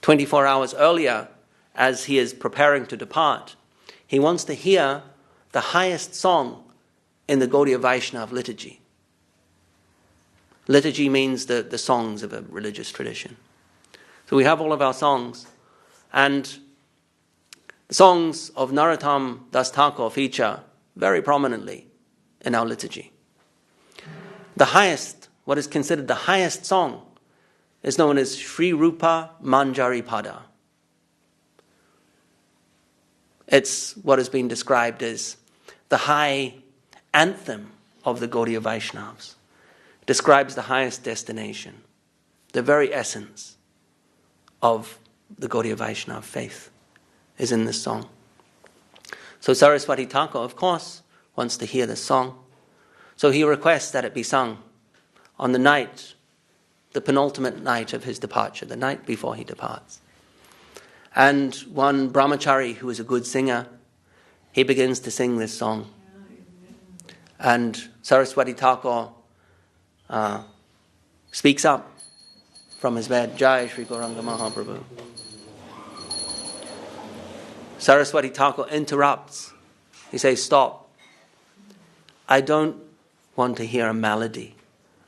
[SPEAKER 4] 24 hours earlier, as he is preparing to depart, he wants to hear the highest song in the Gaudiya Vaishnava liturgy. Liturgy means the songs of a religious tradition. So we have all of our songs, and the songs of Narottam Das Thakur feature very prominently in our liturgy. The highest, what is considered the highest song, is known as Sri Rupa Manjari Pada. It's what has been described as the high anthem of the Gaudiya Vaishnavas. Describes the highest destination, the very essence of the Gaudiya Vaishnava faith is in this song. So Saraswati Thakur, of course, wants to hear this song. So he requests that it be sung on the night, the penultimate night of his departure, the night before he departs. And one brahmachari who is a good singer, he begins to sing this song. And Saraswati Thakur speaks up from his bed, Jai Shri Gauranga Mahaprabhu. Saraswati Thakur interrupts. He says, stop. I don't want to hear a melody.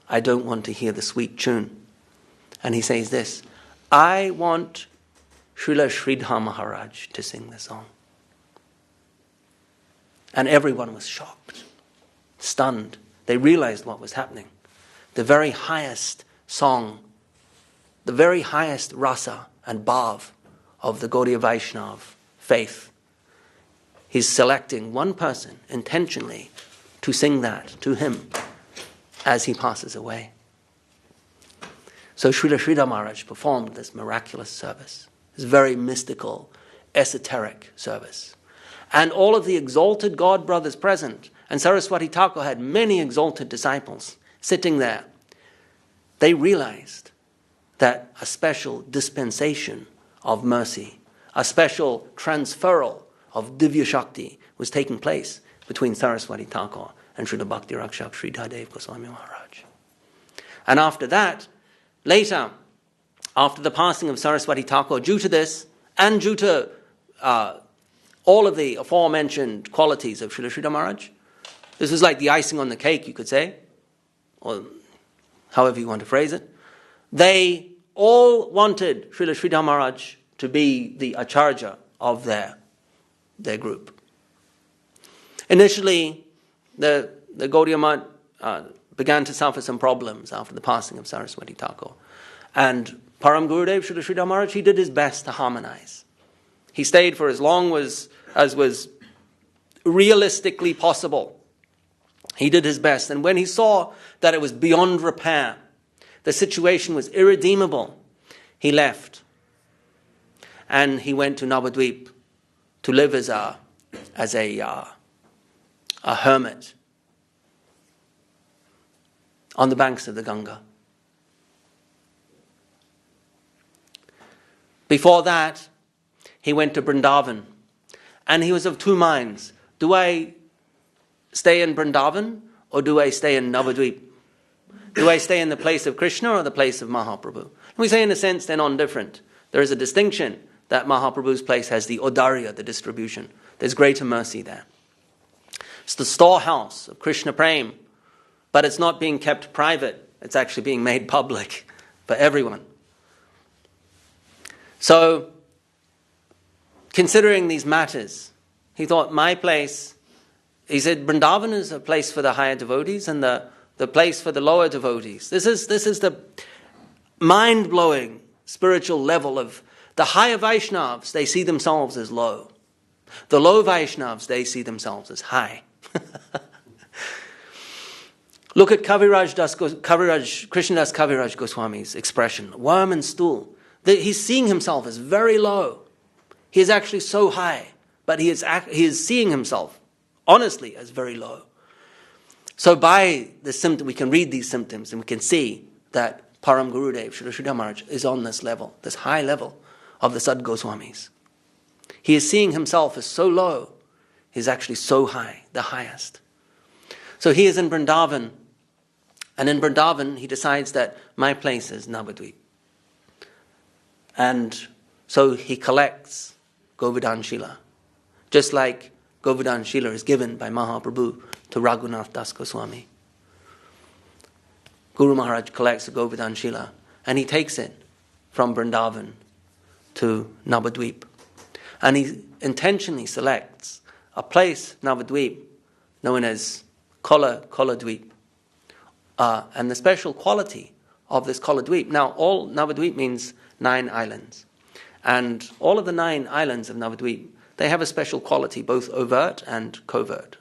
[SPEAKER 4] I don't want to hear the sweet tune. And he says this, I want Srila Śrīdhar Mahārāj to sing the song. And everyone was shocked, stunned. They realized what was happening. The very highest song, the very highest rasa and bhav of the Gaudiya Vaishnava faith. He's selecting one person intentionally to sing that to him as he passes away. So Srila Śrīdhar Mahārāj performed this miraculous service, this very mystical, esoteric service. And all of the exalted God brothers present, and Saraswati Thakur had many exalted disciples sitting there, they realized that a special dispensation of mercy, a special transferal of Divya Shakti was taking place between Saraswati Thakur and Srila Bhakti Rakṣaka Śrīdhar Dev-Goswāmī Mahārāj. And after that, later, after the passing of Saraswati Thakur, due to this, and due to all of the aforementioned qualities of Srila Śrīdhar Mahārāj, this was like the icing on the cake, you could say, or however you want to phrase it. They all wanted Srila Śrīdhar Mahārāj to be the Acharya of their group. Initially, the Gaudiya Maṭh began to suffer some problems after the passing of Saraswati Thakur. And Param Gurudev, Srila Śrīdhar Mahārāj, he did his best to harmonize. He stayed for as long as was realistically possible. He did his best. And when he saw that it was beyond repair, the situation was irredeemable, he left. And he went to Navadvip to live as a hermit on the banks of the Ganga. Before that, he went to Vrindavan, and he was of two minds. Do I stay in Vrindavan, or do I stay in Navadvip? Do I stay in the place of Krishna or the place of Mahaprabhu? We say in a sense they're non-different. There is a distinction that Mahaprabhu's place has the Odarya, the distribution. There's greater mercy there. It's the storehouse of Krishna Prem, but it's not being kept private. It's actually being made public for everyone. So, considering these matters, he thought, my place, he said, Vrindavan is a place for the higher devotees and the place for the lower devotees. This is the mind-blowing spiritual level of the higher Vaishnavas. They see themselves as low. The low Vaishnavas, they see themselves as high. Look at Krishnadas Kaviraj Goswami's expression, worm and stool. He's seeing himself as very low. He is actually so high, but he is seeing himself honestly as very low. So by the symptom, we can read these symptoms and we can see that Param Gurudev, Śrīla Maharaj, is on this level, this high level of the Sad Goswamis. He is seeing himself as so low, he is actually so high, the highest. So he is in Vrindavan, and in Vrindavan he decides that my place is Navadvip. And so he collects Govardhan Shila, just like Govardhan Shila is given by Mahaprabhu to Raghunath Das Goswami. Guru Maharaj collects the Govardhan Shila and he takes it from Vrindavan to Navadvip. And he intentionally selects a place, Navadvip, known as Koladvip. And the special quality of this Koladvip, now all Navadvip means 9 islands. And all of the 9 islands of Navadvip, they have a special quality, both overt and covert.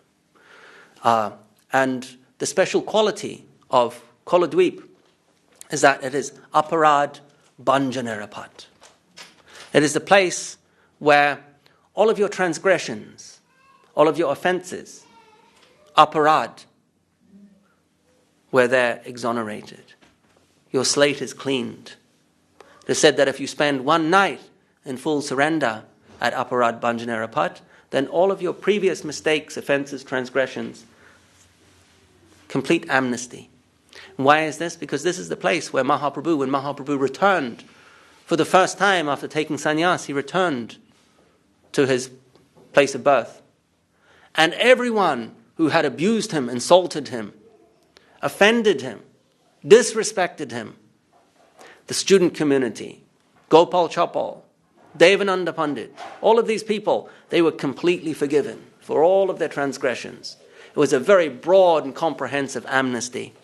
[SPEAKER 4] And the special quality of Koladvip is that it is aparad banjanerapat. It is the place where all of your transgressions, all of your offenses, aparad, where they're exonerated. Your slate is cleaned. It is said that if you spend one night in full surrender at aparad banjanerapat, then all of your previous mistakes, offenses, transgressions, complete amnesty. And why is this? Because this is the place where when Mahaprabhu returned for the first time after taking sannyas, he returned to his place of birth. And everyone who had abused him, insulted him, offended him, disrespected him, the student community, Gopal Chapal, Devananda Pandit, all of these people, they were completely forgiven for all of their transgressions. It was a very broad and comprehensive amnesty.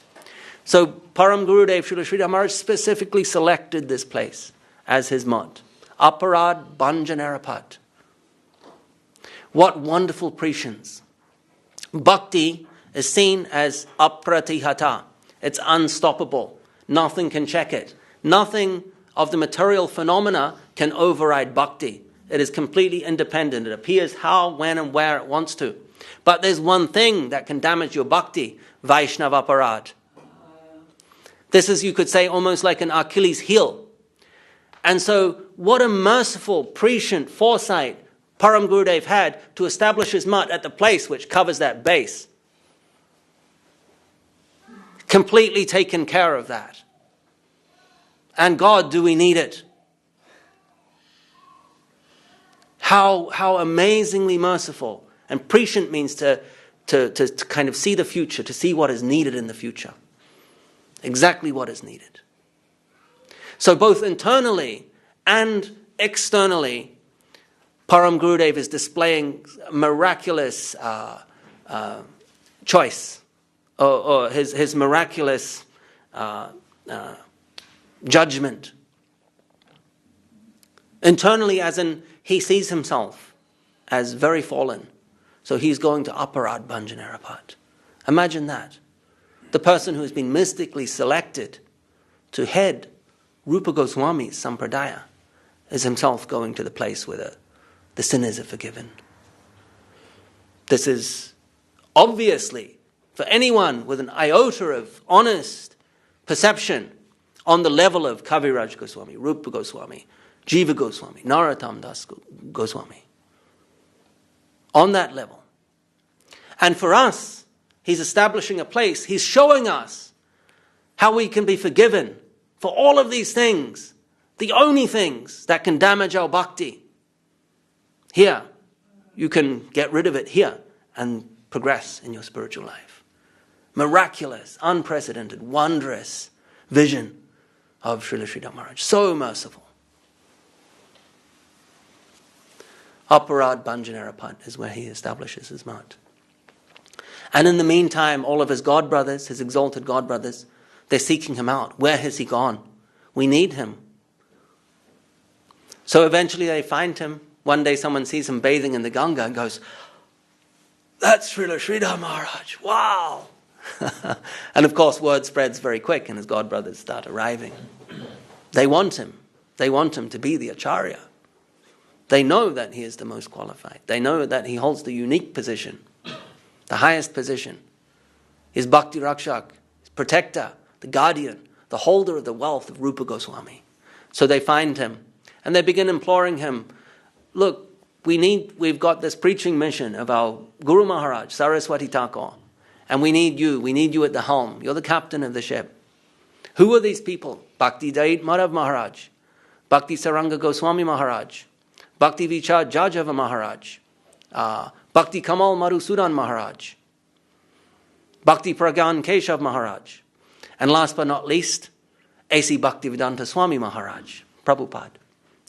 [SPEAKER 4] So Param Gurudev Śrīla Maharaj specifically selected this place as his Maṭh. Aparad Banjanerapat. What wonderful prescience. Bhakti is seen as apratihata. It's unstoppable. Nothing can check it. Nothing of the material phenomena can override bhakti. It is completely independent. It appears how, when, and where it wants to. But there's one thing that can damage your bhakti, Vaishnava aparad. This is, you could say, almost like an Achilles heel. And so, what a merciful, prescient foresight Param Gurudev had to establish his Maṭh at the place which covers that base. Completely taken care of that. And God, do we need it? How amazingly merciful. And prescient means to kind of see the future, to see what is needed in the future. Exactly what is needed. So both internally and externally, Param Gurudev is displaying miraculous choice, or his miraculous judgment. Internally, as in he sees himself as very fallen, so he's going to aparad banjanerapat. Imagine that. The person who has been mystically selected to head Rupa Goswami's sampradaya is himself going to the place where the sinners are forgiven. This is obviously, for anyone with an iota of honest perception, on the level of Kaviraj Goswami, Rupa Goswami, Jiva Goswami, Narottam Das Goswami. On that level. And for us, He's establishing a place. He's showing us how we can be forgiven for all of these things, the only things that can damage our bhakti. Here, you can get rid of it here and progress in your spiritual life. Miraculous, unprecedented, wondrous vision of Srila Śrīdhar Maharaj. So merciful. Aparad Bhanjanarapad is where he establishes his Maṭh. And in the meantime, all of his god brothers, his exalted god brothers, they're seeking him out. Where has he gone? We need him. So eventually they find him. One day someone sees him bathing in the Ganga and goes, "That's Srila Śrīdhar Maharaj, wow!" And of course word spreads very quick and his god brothers start arriving. They want him. They want him to be the Acharya. They know that he is the most qualified. They know that he holds the unique position, the highest position. He's Bhakti Rakṣaka, his protector, the guardian, the holder of the wealth of Rupa Goswāmī. So they find him and they begin imploring him, "Look, we've got this preaching mission of our Guru Mahārāj, Saraswati Thakur, and we need you at the helm. You're the captain of the ship." Who are these people? Bhakti Dait Madhav Mahārāj, Bhakti Saranga Goswāmī Mahārāj, Bhakti Vichar Jajava Mahārāj, Bhakti Kamal Madhusudan Mahārāj, Bhakti Pragyan Keshav Mahārāj, and last but not least, A.C. Bhaktivedanta Swami Mahārāj, Prabhupada.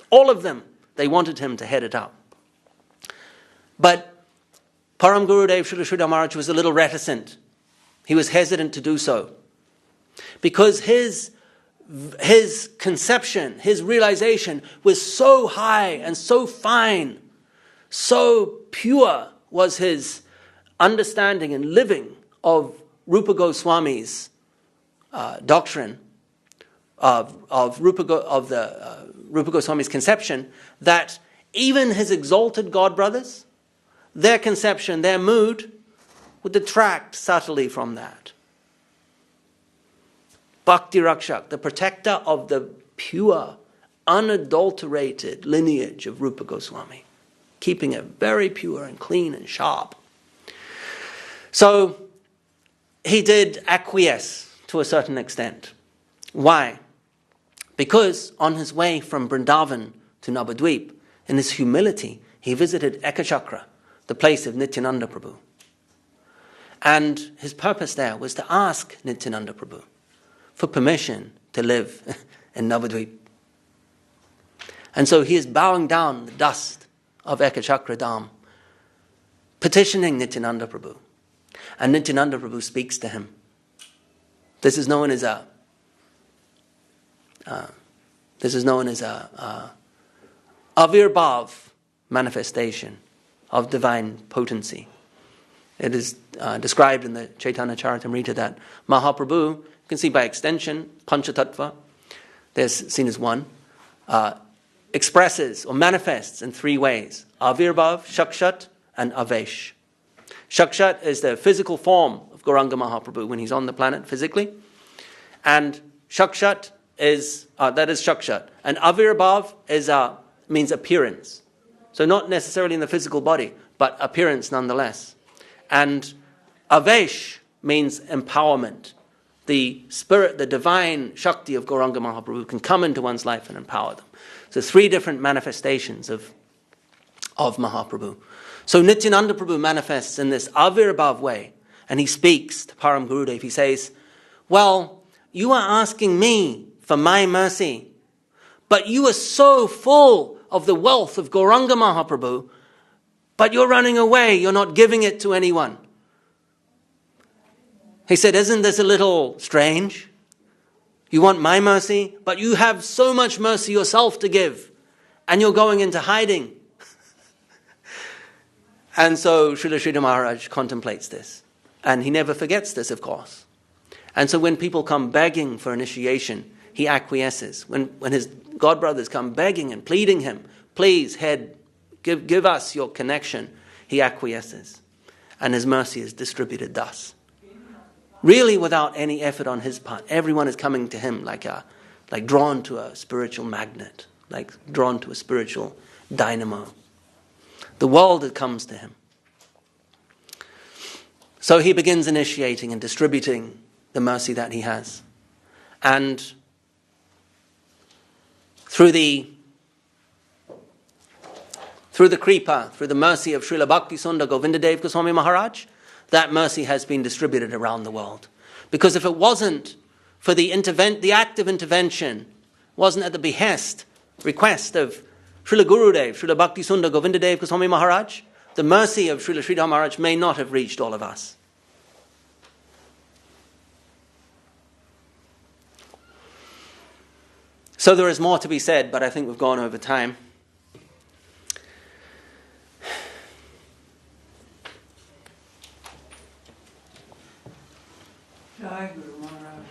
[SPEAKER 4] All of them, they wanted him to head it up. But Param Gurudev Srila Śrīdhar Maharaj was a little reticent. He was hesitant to do so. Because his conception, his realization was so high and so fine, so pure was his understanding and living of Rupa Goswami's doctrine, of Rupa Goswami's conception, that even his exalted god brothers, their conception, their mood, would detract subtly from that. Bhakti Rakṣaka, the protector of the pure, unadulterated lineage of Rupa Goswāmī, keeping it very pure and clean and sharp. So he did acquiesce to a certain extent. Why? Because on his way from Vrindavan to Navadvip, in his humility, he visited Ekachakra, the place of Nityananda Prabhu. And his purpose there was to ask Nityananda Prabhu for permission to live in Navadvip. And so he is bowing down the dust of Ekachakra Dham, petitioning Nityananda Prabhu. And Nityananda Prabhu speaks to him. This is known as a avirbhav manifestation of divine potency. It is described in the Chaitanya Charitamrita that Mahaprabhu, you can see by extension, Panchatattva, there's seen as one, expresses or manifests in three ways: avirbhav, shakshat, and avesh. Shakshat is the physical form of Gauranga Mahaprabhu when he's on the planet physically, and shakshat is shakshat, and avirbhav means appearance. So not necessarily in the physical body, but appearance nonetheless. And avesh means empowerment. The spirit, the divine Shakti of Gauranga Mahaprabhu can come into one's life and empower them. So three different manifestations of Mahaprabhu. So Nityananda Prabhu manifests in this avirbhav way, and he speaks to Param Gurudev. He says, "Well, you are asking me for my mercy, but you are so full of the wealth of Gauranga Mahaprabhu, but you're running away, you're not giving it to anyone." He said, "Isn't this a little strange? You want my mercy, but you have so much mercy yourself to give, and you're going into hiding." And so Srila Śrīdhar Maharaj contemplates this. And he never forgets this, of course. And so when people come begging for initiation, he acquiesces. When his godbrothers come begging and pleading him, "Please, head, give us your connection," he acquiesces. And his mercy is distributed thus. Really without any effort on his part. Everyone is coming to him like drawn to a spiritual magnet, like drawn to a spiritual dynamo. The world comes to him. So he begins initiating and distributing the mercy that he has. And through the kripa, through the mercy of Srila Bhakti Sundar Govinda Dev-Goswāmī Mahārāj, that mercy has been distributed around the world. Because if it wasn't for the act of intervention, wasn't at the request of Srila Gurudev, Srila Bhakti Sundar Govinda Dev-Goswāmī Mahārāj, the mercy of Srila Śrīdhar Mahārāj may not have reached all of us. So there is more to be said, but I think we've gone over time.
[SPEAKER 1] Jai Guru Maharaj.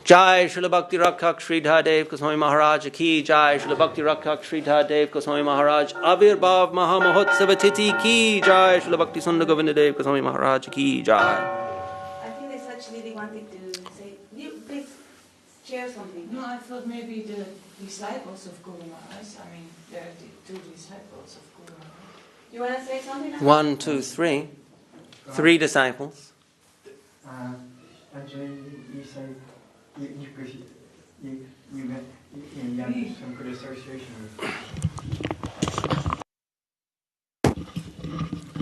[SPEAKER 4] Jai Srila Bhakti-Rakṣaka Dev-Goswāmī Mahārāj ki Jai Srila Bhakti-Rakṣaka Dev-Goswāmī Mahārāj Avirbhav Mahamahotsav Titi ki Jai Srila Bhakti Sundar Govinda Dev-Goswāmī Mahārāj ki Jai.
[SPEAKER 5] I think they actually they wanted to say, please share something.
[SPEAKER 1] No, I thought maybe the disciples of Guru Maharaj, I mean, there are the 2 disciples of Guru Maharaj.
[SPEAKER 5] You want to say something?
[SPEAKER 4] 1, 2, 3. 3 disciples.
[SPEAKER 7] Actually, you say you had some good association with.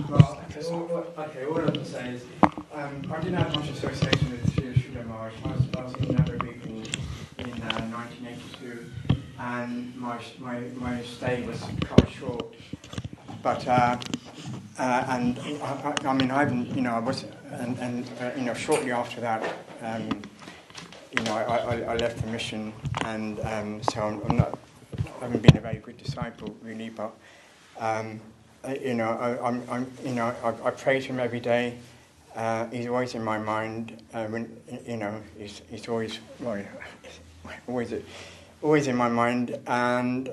[SPEAKER 7] Well, all I can say is I didn't have much association with Śrīla Maharaj. I was in Navadvip in 1982, and my stay was cut short. But and I mean, I haven't, I was, and shortly after that, I left the mission, and so I haven't been a very good disciple really, but I pray to him every day. He's always in my mind. He's always always in my mind, and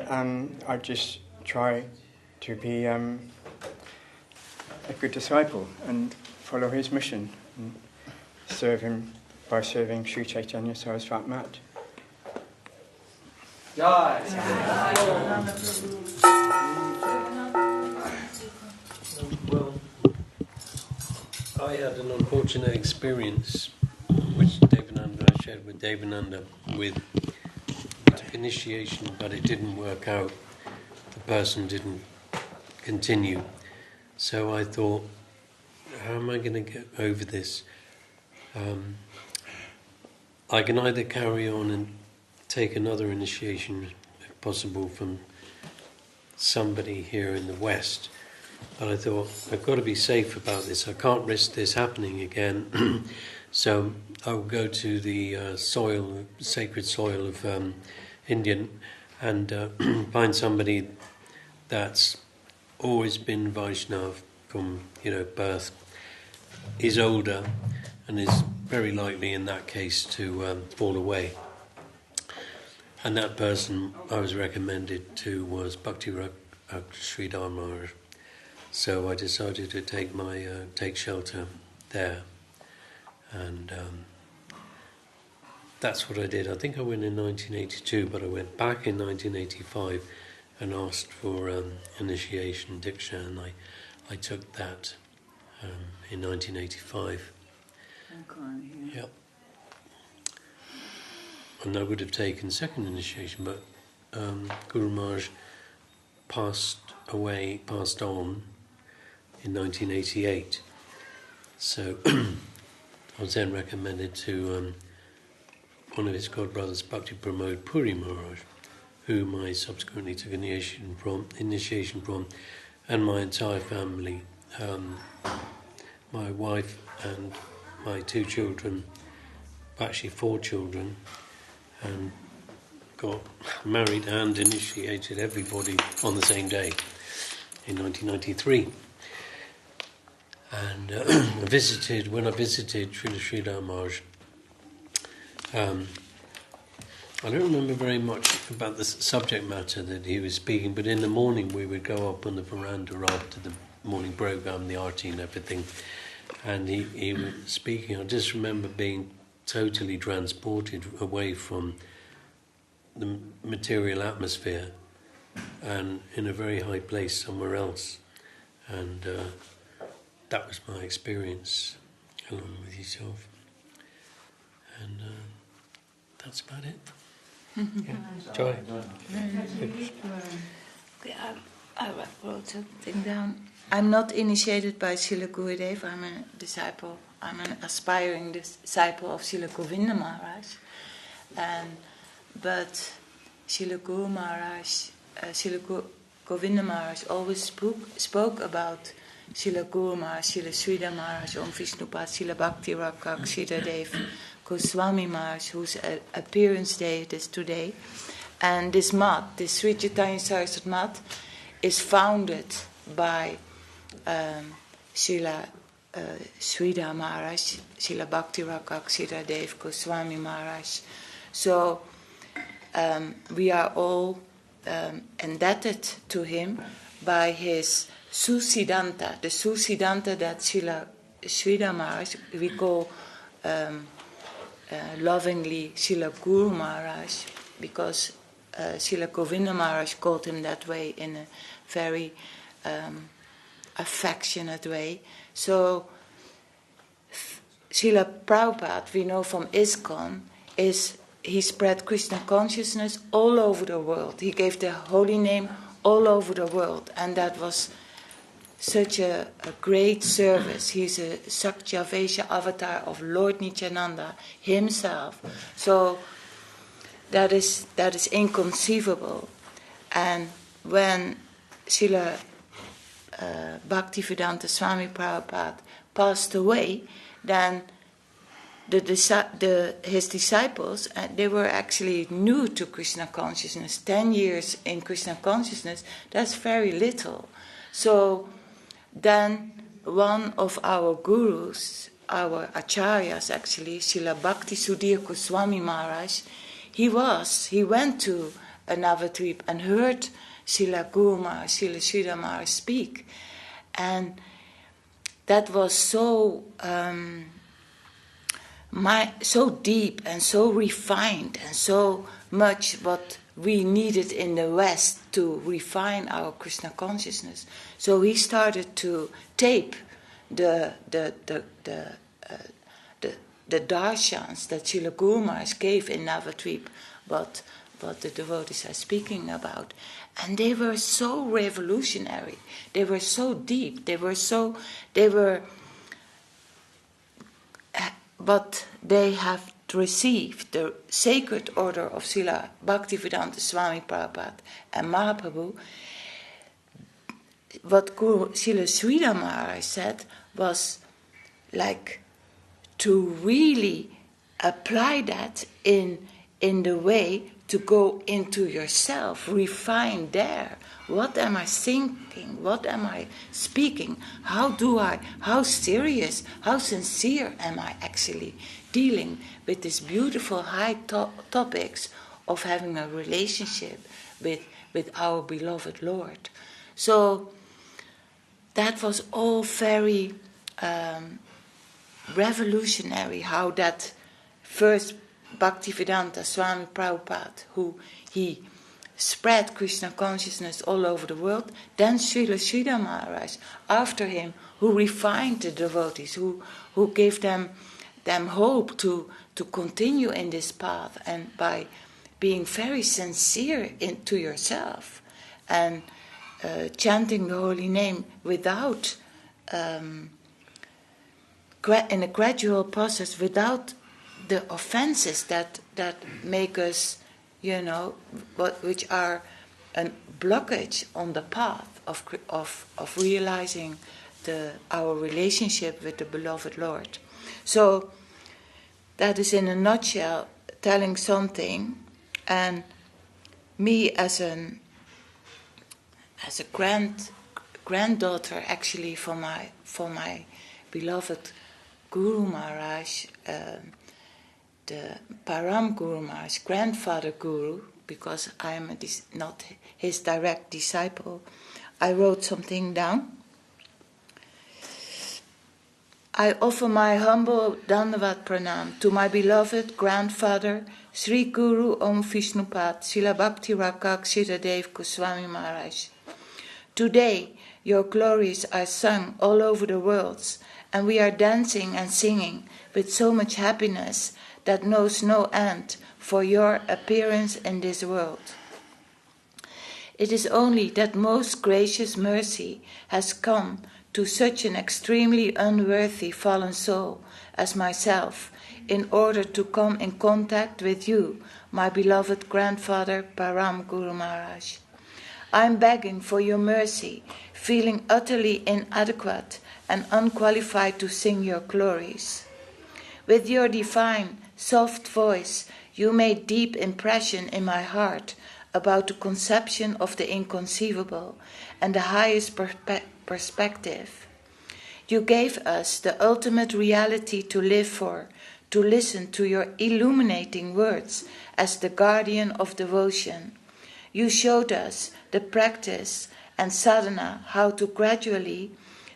[SPEAKER 7] I just try to be a good disciple and follow his mission and serve him by serving Sri Chaitanya Saraswat Maṭh.
[SPEAKER 4] Jai.
[SPEAKER 6] Well, I had an unfortunate experience, which I shared with Devananda, with initiation, but it didn't work out. The person didn't continue. So I thought, how am I going to get over this? I can either carry on and take another initiation, if possible, from somebody here in the West. But I thought, I've got to be safe about this. I can't risk this happening again. So I will go to the sacred soil of India, and find somebody that's always been Vaishnav from birth, is older, and is very likely in that case to fall away. And that person I was recommended to was Bhakti-Śrīdhar Mahārāj. So I decided to take shelter there, and that's what I did. I think I went in 1982, but I went back in 1985 and asked for initiation Diksha, and I took that in 1985. Yep. And I would have taken second initiation, but Guru Maharaj passed on in 1988. So I was then recommended to one of his godbrothers, Bhakti Pramod Puri Maharaj, whom I subsequently took initiation from, and my entire family, my wife and my 2 children, actually 4 children, and got married and initiated everybody on the same day in 1993. And when I visited Srila Śrīdhar Mahārāj, I don't remember very much about the subject matter that he was speaking, but in the morning we would go up on the veranda after the morning program, the arti and everything, and he was speaking. I just remember being totally transported away from the material atmosphere and in a very high place somewhere else. And that was my experience along with yourself. And that's about it. Yeah. Joy.
[SPEAKER 1] Okay, I wrote something down. I'm not initiated by Srila Gurudev. I'm a disciple. I'm an aspiring disciple of Srila Govinda Mahārāj. But Srila Guru Mahārāj, Srila Govinda Mahārāj always spoke about Srila Guru Mahārāj, Srila Śrīdhar Mahārāj, Om Viṣṇupād, Srila Bhakti-Rakṣaka, Dev-Goswāmī Mahārāj, whose appearance day it is today. And this Maṭh, this Sri Chaitanya Saraswat Maṭh, is founded by Srila Śrīdhar Mahārāj, Srila Bhakti-Rakṣaka, Dev-Goswāmī Mahārāj. So we are all indebted to him by his Susiddhanta, the Susiddhanta that Srila Śrīdhar Mahārāj, we call lovingly Srila Guru Mahārāj, because Srila Govinda Mahārāj called him that way in a very affectionate way. So Srila Prabhupada, we know from ISKCON, he spread Krishna consciousness all over the world. He gave the holy name all over the world, and that was such a great service. He's a Sakyavesha avatar of Lord Nityananda himself. So that is inconceivable. And when Srila Bhaktivedanta Swami Prabhupada passed away, then his disciples, they were actually new to Krishna consciousness. 10 years in Krishna consciousness, that's very little. So then one of our gurus, our acharyas actually, Srila Bhakti Sudhir Goswami Mahārāj, he went to a Navatrip and heard Srila Guru Mahārāj, Srila Śrīdhar Mahārāj speak. And that was so deep and so refined and so much what we needed in the West to refine our Krishna consciousness. So he started to tape the darshans that Srila Guru Mahārāj gave in Navatrip, what the devotees are speaking about. And they were so revolutionary. They were so deep. But they have received the sacred order of Srila Bhaktivedanta Swami Prabhupada and Mahaprabhu. What Srila Śrīdhar Mahārāj said was like to really apply that in the way to go into yourself, refine there. What am I thinking? What am I speaking? How serious, how sincere am I actually dealing with these beautiful high topics of having a relationship with our beloved Lord? So that was all very revolutionary, how that first Bhaktivedanta Swami Prabhupada, who he spread Krishna consciousness all over the world, then Srila Śrīdhar Mahārāj after him, who refined the devotees, who gave them hope to continue in this path, and by being very sincere to yourself and chanting the holy name without in a gradual process, without the offenses that make us, which are a blockage on the path of realizing our relationship with the beloved Lord. So that is in a nutshell telling something, and me as a granddaughter actually for my beloved Guru Mahārāj, the Param Guru Mahārāj, grandfather Guru, because I am not his direct disciple, I wrote something down. I offer my humble Dandavat Pranam to my beloved grandfather, Sri Guru Om Viṣṇupād, Srila Bhakti-Rakṣaka Dev-Goswāmī Mahārāj. Today, your glories are sung all over the worlds, and we are dancing and singing with so much happiness that knows no end for your appearance in this world. It is only that most gracious mercy has come to such an extremely unworthy fallen soul as myself, in order to come in contact with you, my beloved grandfather Param Guru Maharaj. I am begging for your mercy, feeling utterly inadequate and unqualified to sing your glories. With your divine, soft voice, you made deep impression in my heart about the conception of the inconceivable and the highest perspective. You gave us the ultimate reality to live for, to listen to your illuminating words as the guardian of devotion. You showed us the practice and sadhana, how to gradually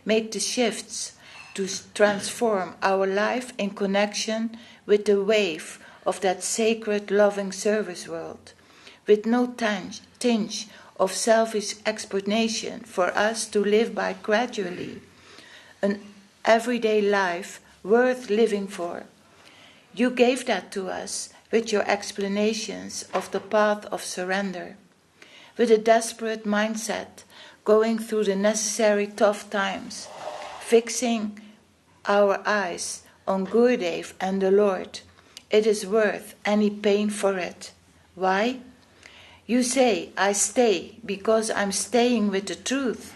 [SPEAKER 1] make the shifts to transform our life in connection with the wave of that sacred loving service world, with no tinge of selfish explanation, for us to live by gradually, an everyday life worth living for. You gave that to us with your explanations of the path of surrender, with a desperate mindset, going through the necessary tough times, fixing our eyes on Gurudev and the Lord. It is worth any pain for it. Why? You say, I stay because I'm staying with the truth.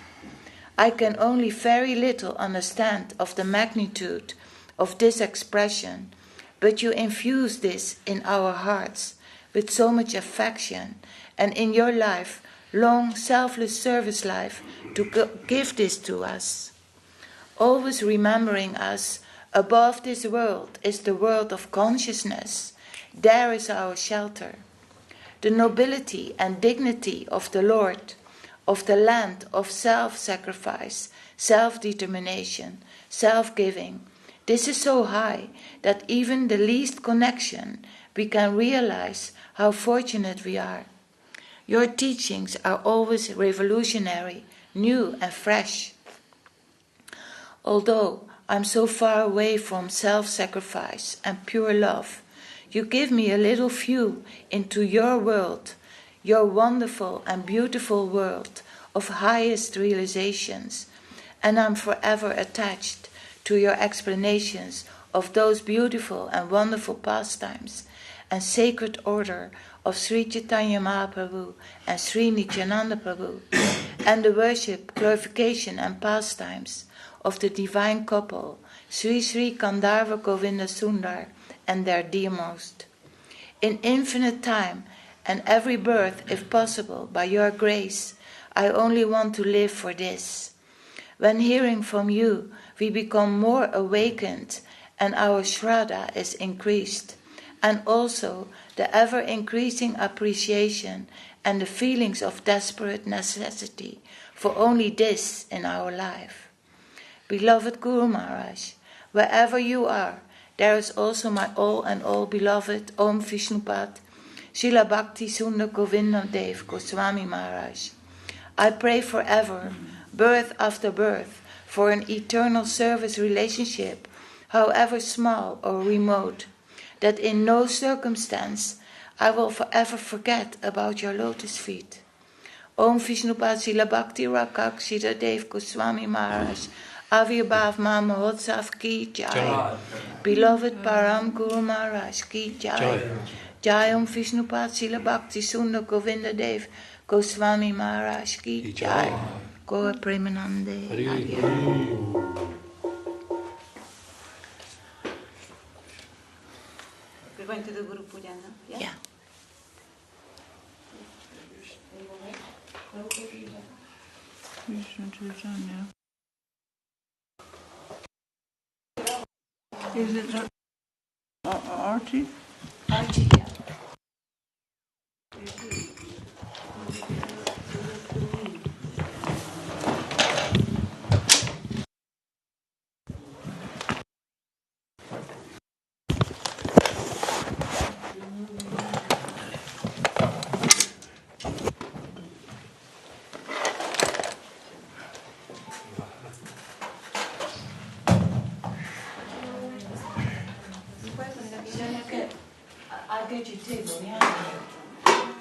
[SPEAKER 1] I can only very little understand of the magnitude of this expression, but you infuse this in our hearts with so much affection, and in your life, long selfless service life, to give this to us. Always remembering us, above this world is the world of consciousness. There is our shelter. The nobility and dignity of the Lord, of the land of self-sacrifice, self-determination, self-giving. This is so high that even the least connection we can realize how fortunate we are. Your teachings are always revolutionary, new and fresh. Although I'm so far away from self-sacrifice and pure love, you give me a little view into your world, your wonderful and beautiful world of highest realizations, and I'm forever attached to your explanations of those beautiful and wonderful pastimes and sacred order of Sri Chaitanya Mahaprabhu and Sri Nityananda Prabhu, and the worship, glorification and pastimes of the divine couple, Sri Sri Gandharva Govinda Sundar and their dearmost. In infinite time and every birth, if possible, by your grace, I only want to live for this. When hearing from you, we become more awakened and our shraddha is increased, and also the ever-increasing appreciation and the feelings of desperate necessity for only this in our life. Beloved Guru Maharaj, wherever you are, there is also my all and all beloved Om Viṣṇupād, Śrīla Bhakti Sundar Govinda Dev-Goswāmī Mahārāj. I pray forever, birth after birth, for an eternal service relationship, however small or remote, that in no circumstance I will forever forget about your lotus feet. Om Viṣṇupād Śrīla Bhakti Rakṣaka Dev-Goswāmī Mahārāj, Avirbhav Mahotsav ki jai. Beloved Param Guru Maharaj ki jai. Jai Om Viṣṇupād Śrīla Bhakti Sundar Govinda Dev Goswāmī Maharaj ki jai. Gaur Premanande.
[SPEAKER 5] We're going to do Guru Puja now?
[SPEAKER 1] Yeah.
[SPEAKER 8] Is it Archie?
[SPEAKER 1] Archie, yeah. I'll get your table, yeah?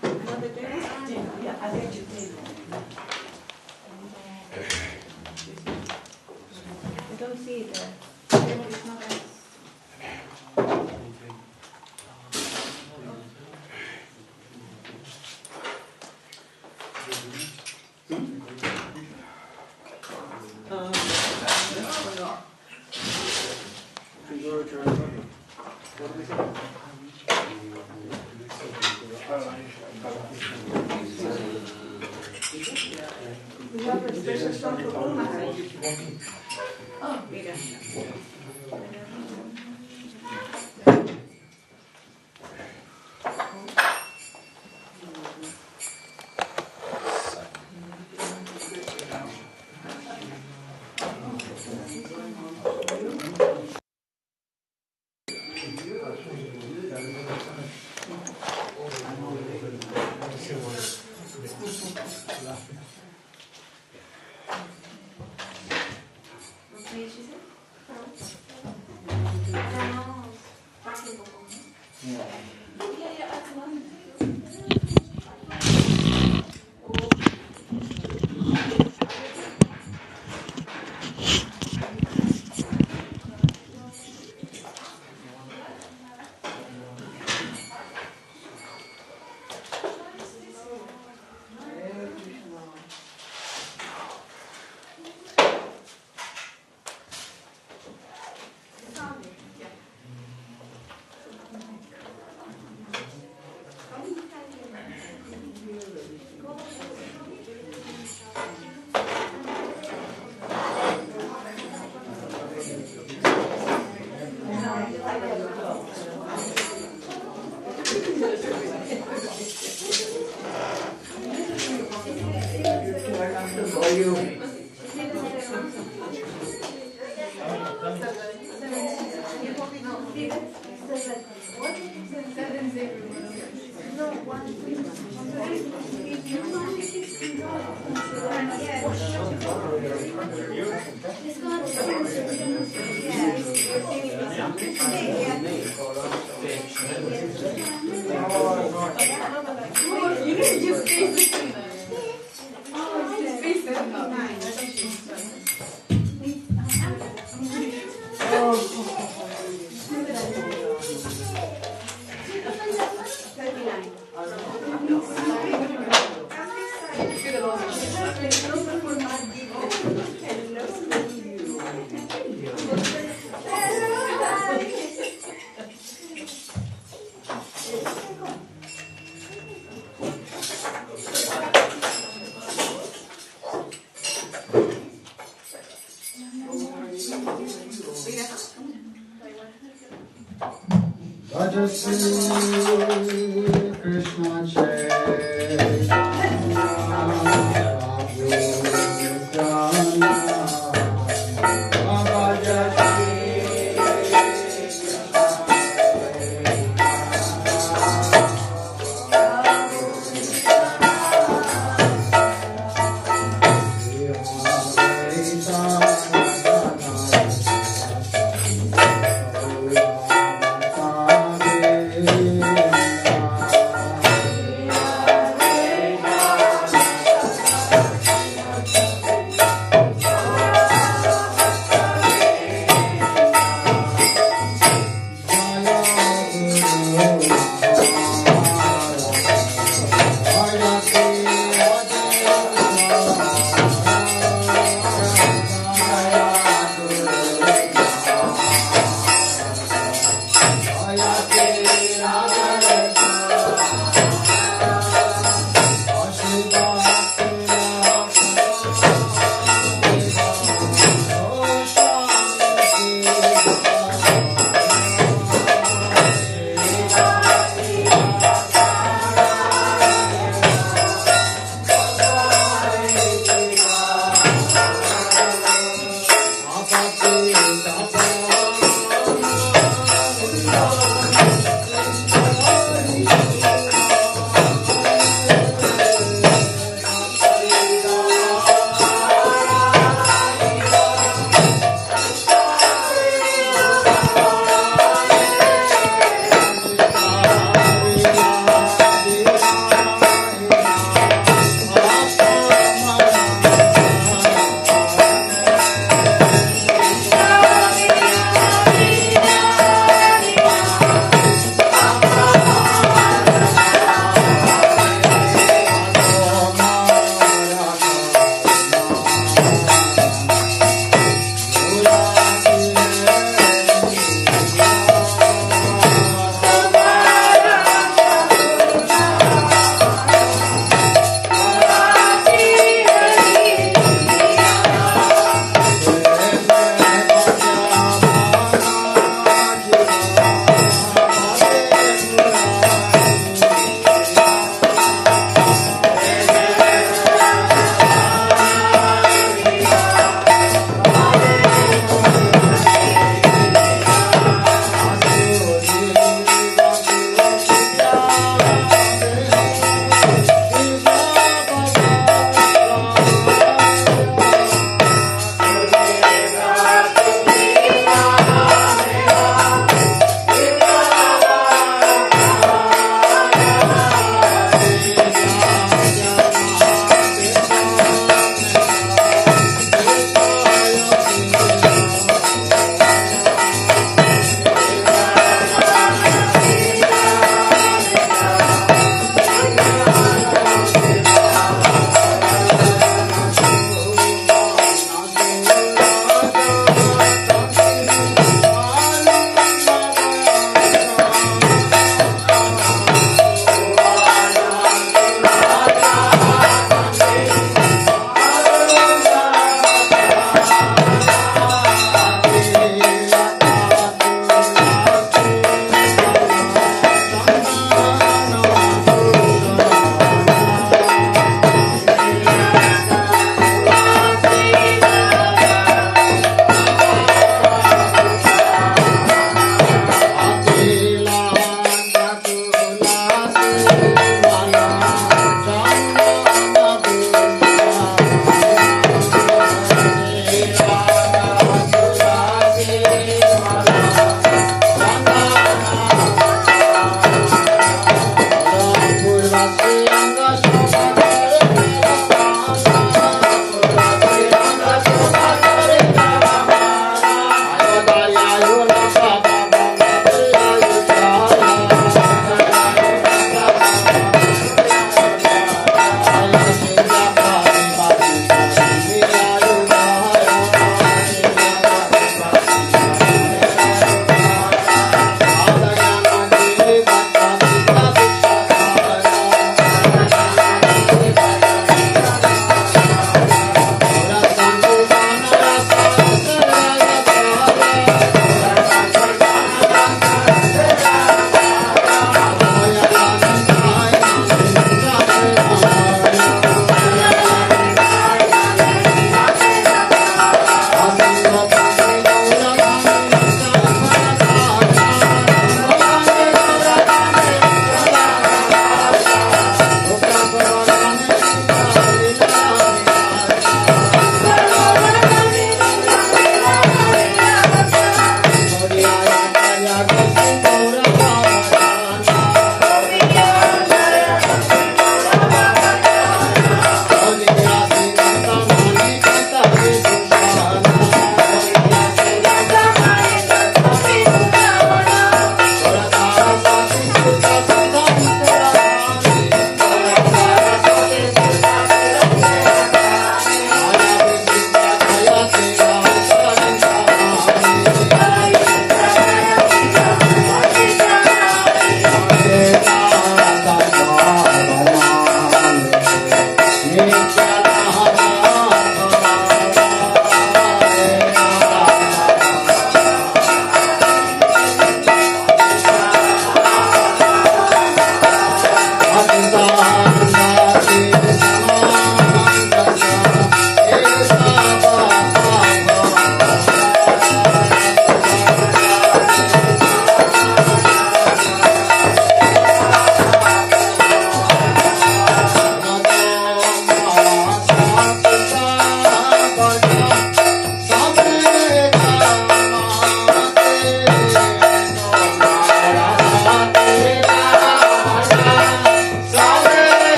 [SPEAKER 5] Another table?
[SPEAKER 1] Yeah, I'll get your table.
[SPEAKER 5] I don't see it there. It's not there. We have a special song for Mahārāj. Oh, Vīrācandra.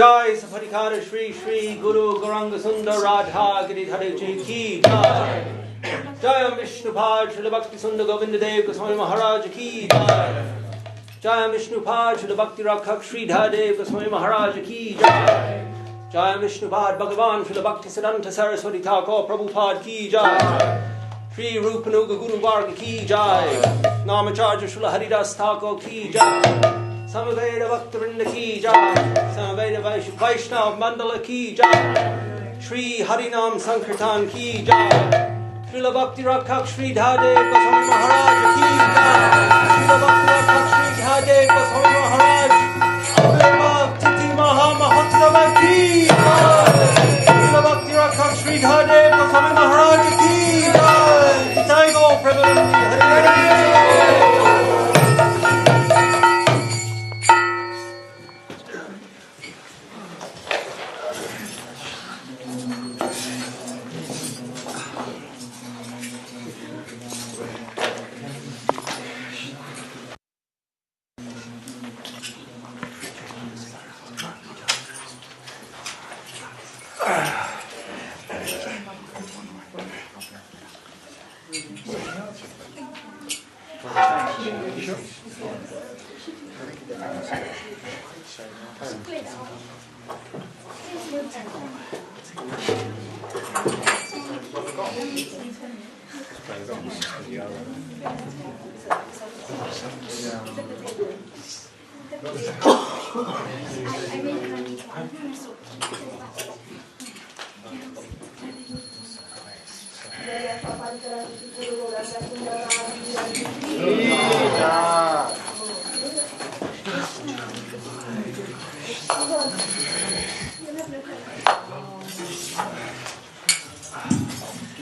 [SPEAKER 4] Jai Saparikara Guru Gauranga Sundar Radha Gadādhara Ki Jai. Jai Viṣṇupād Śrīla Bhakti Sundar Govinda Dev-Goswāmī Mahārāj Ki Jai. Jai Viṣṇupād Śrīla Bhakti Rakṣaka Śrīdhar Dev-Goswāmī Mahārāj Ki Jai. Jai Viṣṇupād Bhagavan Śrīla Bhakti Siddhanta Saraswati Thakur Prabhupada Ki Jai. Shri Rupanuga Guru Varga Ki Jai. Namacharya Śrīla Haridas Thakur Ki Jai. Samaveda Bhaktivinoda Ki Jai. Samaveda Vaishnav Mandala Ki Jai. Shri Harinam Sankirtan Ki Jai. Śrīla Bhakti Rakṣaka Śrīdhar Dev-Goswāmī Mahārāj Ki Jai. Śrīla Bhakti Rakṣaka Śrīdhar Dev-Goswāmī Mahārāj Bhakti Mahāmahotsava Ki Jai. Śrīla Bhakti Rakṣaka Śrīdhar Dev-Goswāmī Mahārāj Ki Jai. Jai Go Prabhu Hari.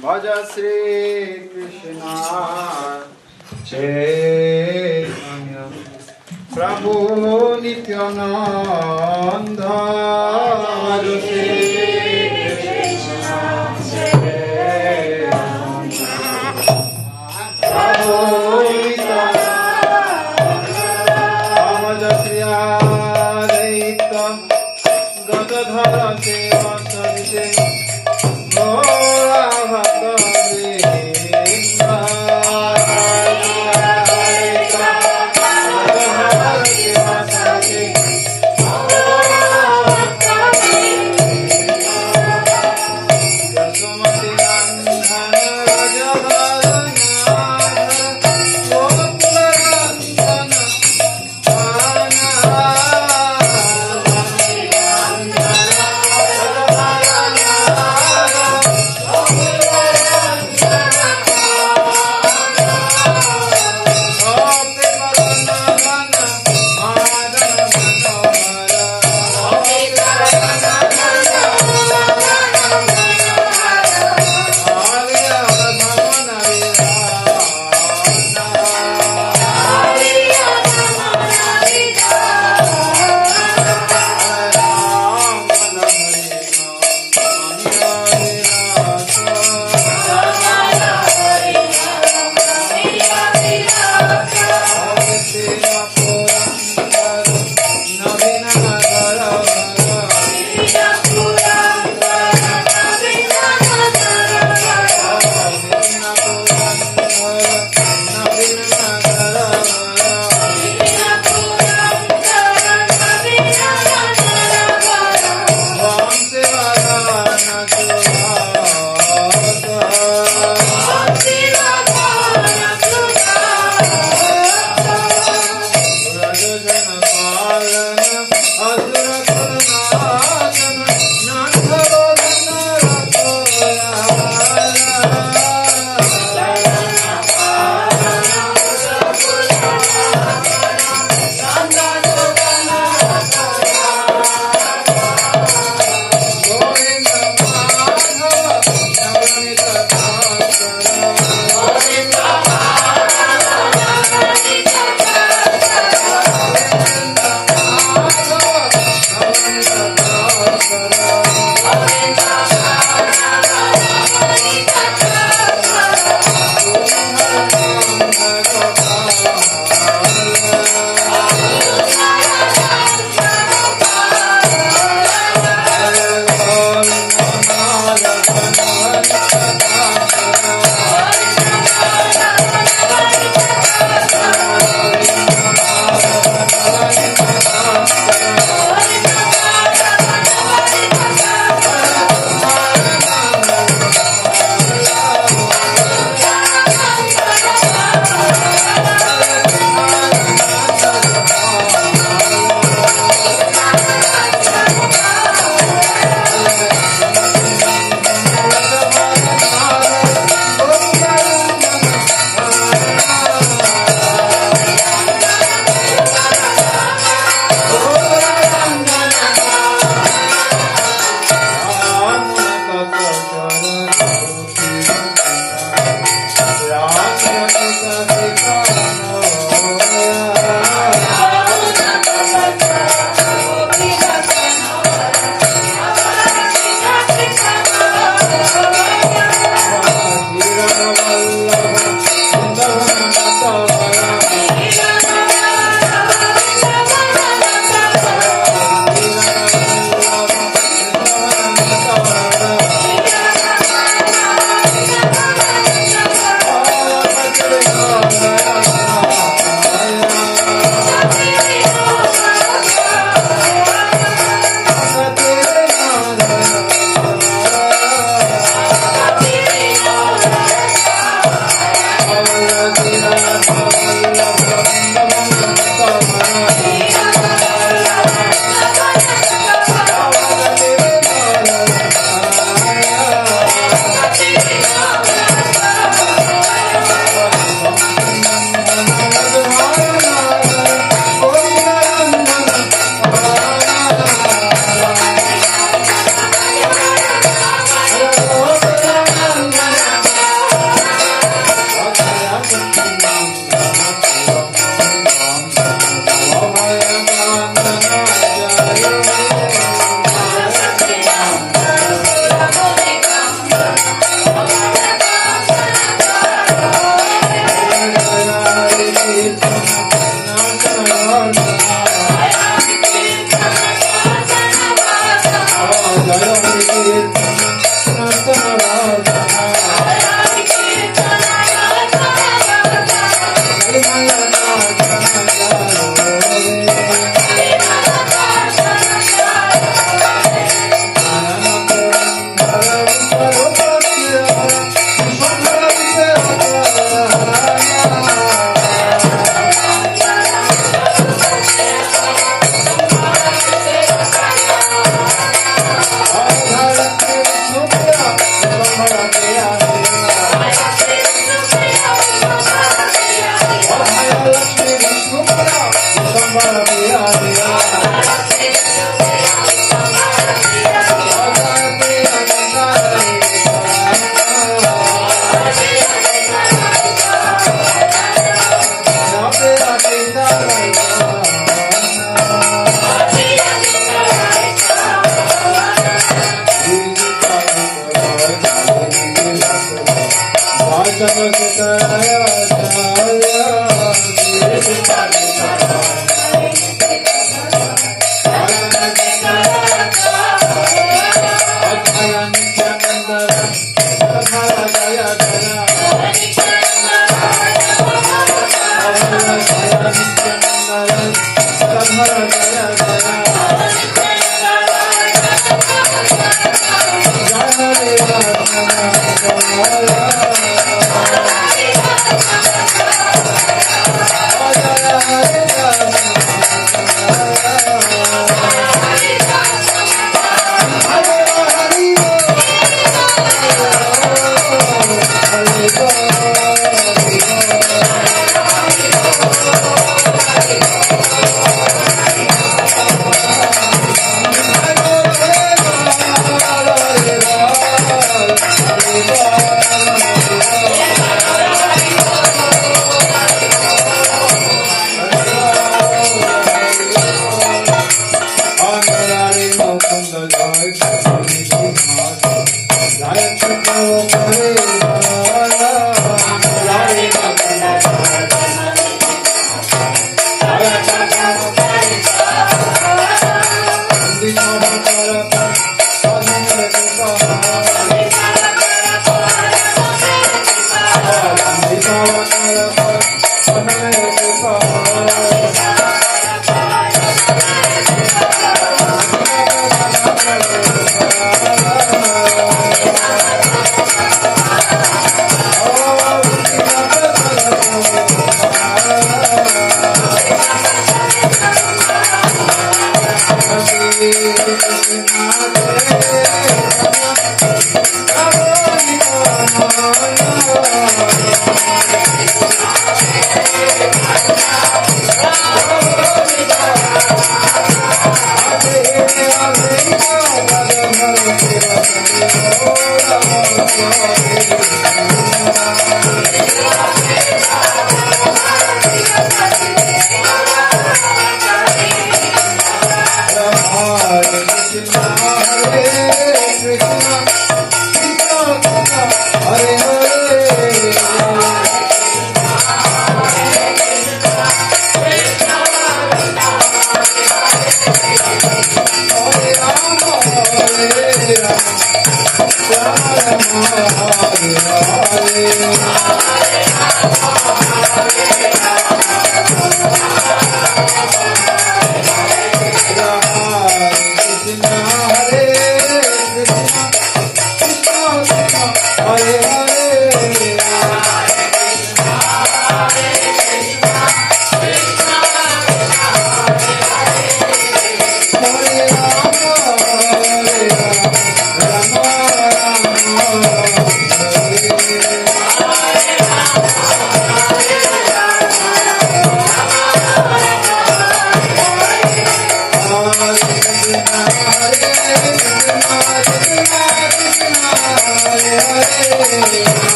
[SPEAKER 2] Bhaja Shri Krishna Chaitanya Prabhu Nityananda Bhaja Shri Krishna Chaitanya Prabhu Nityananda Bhaja Shri Advaita Gadādhara Seva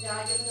[SPEAKER 5] Jaya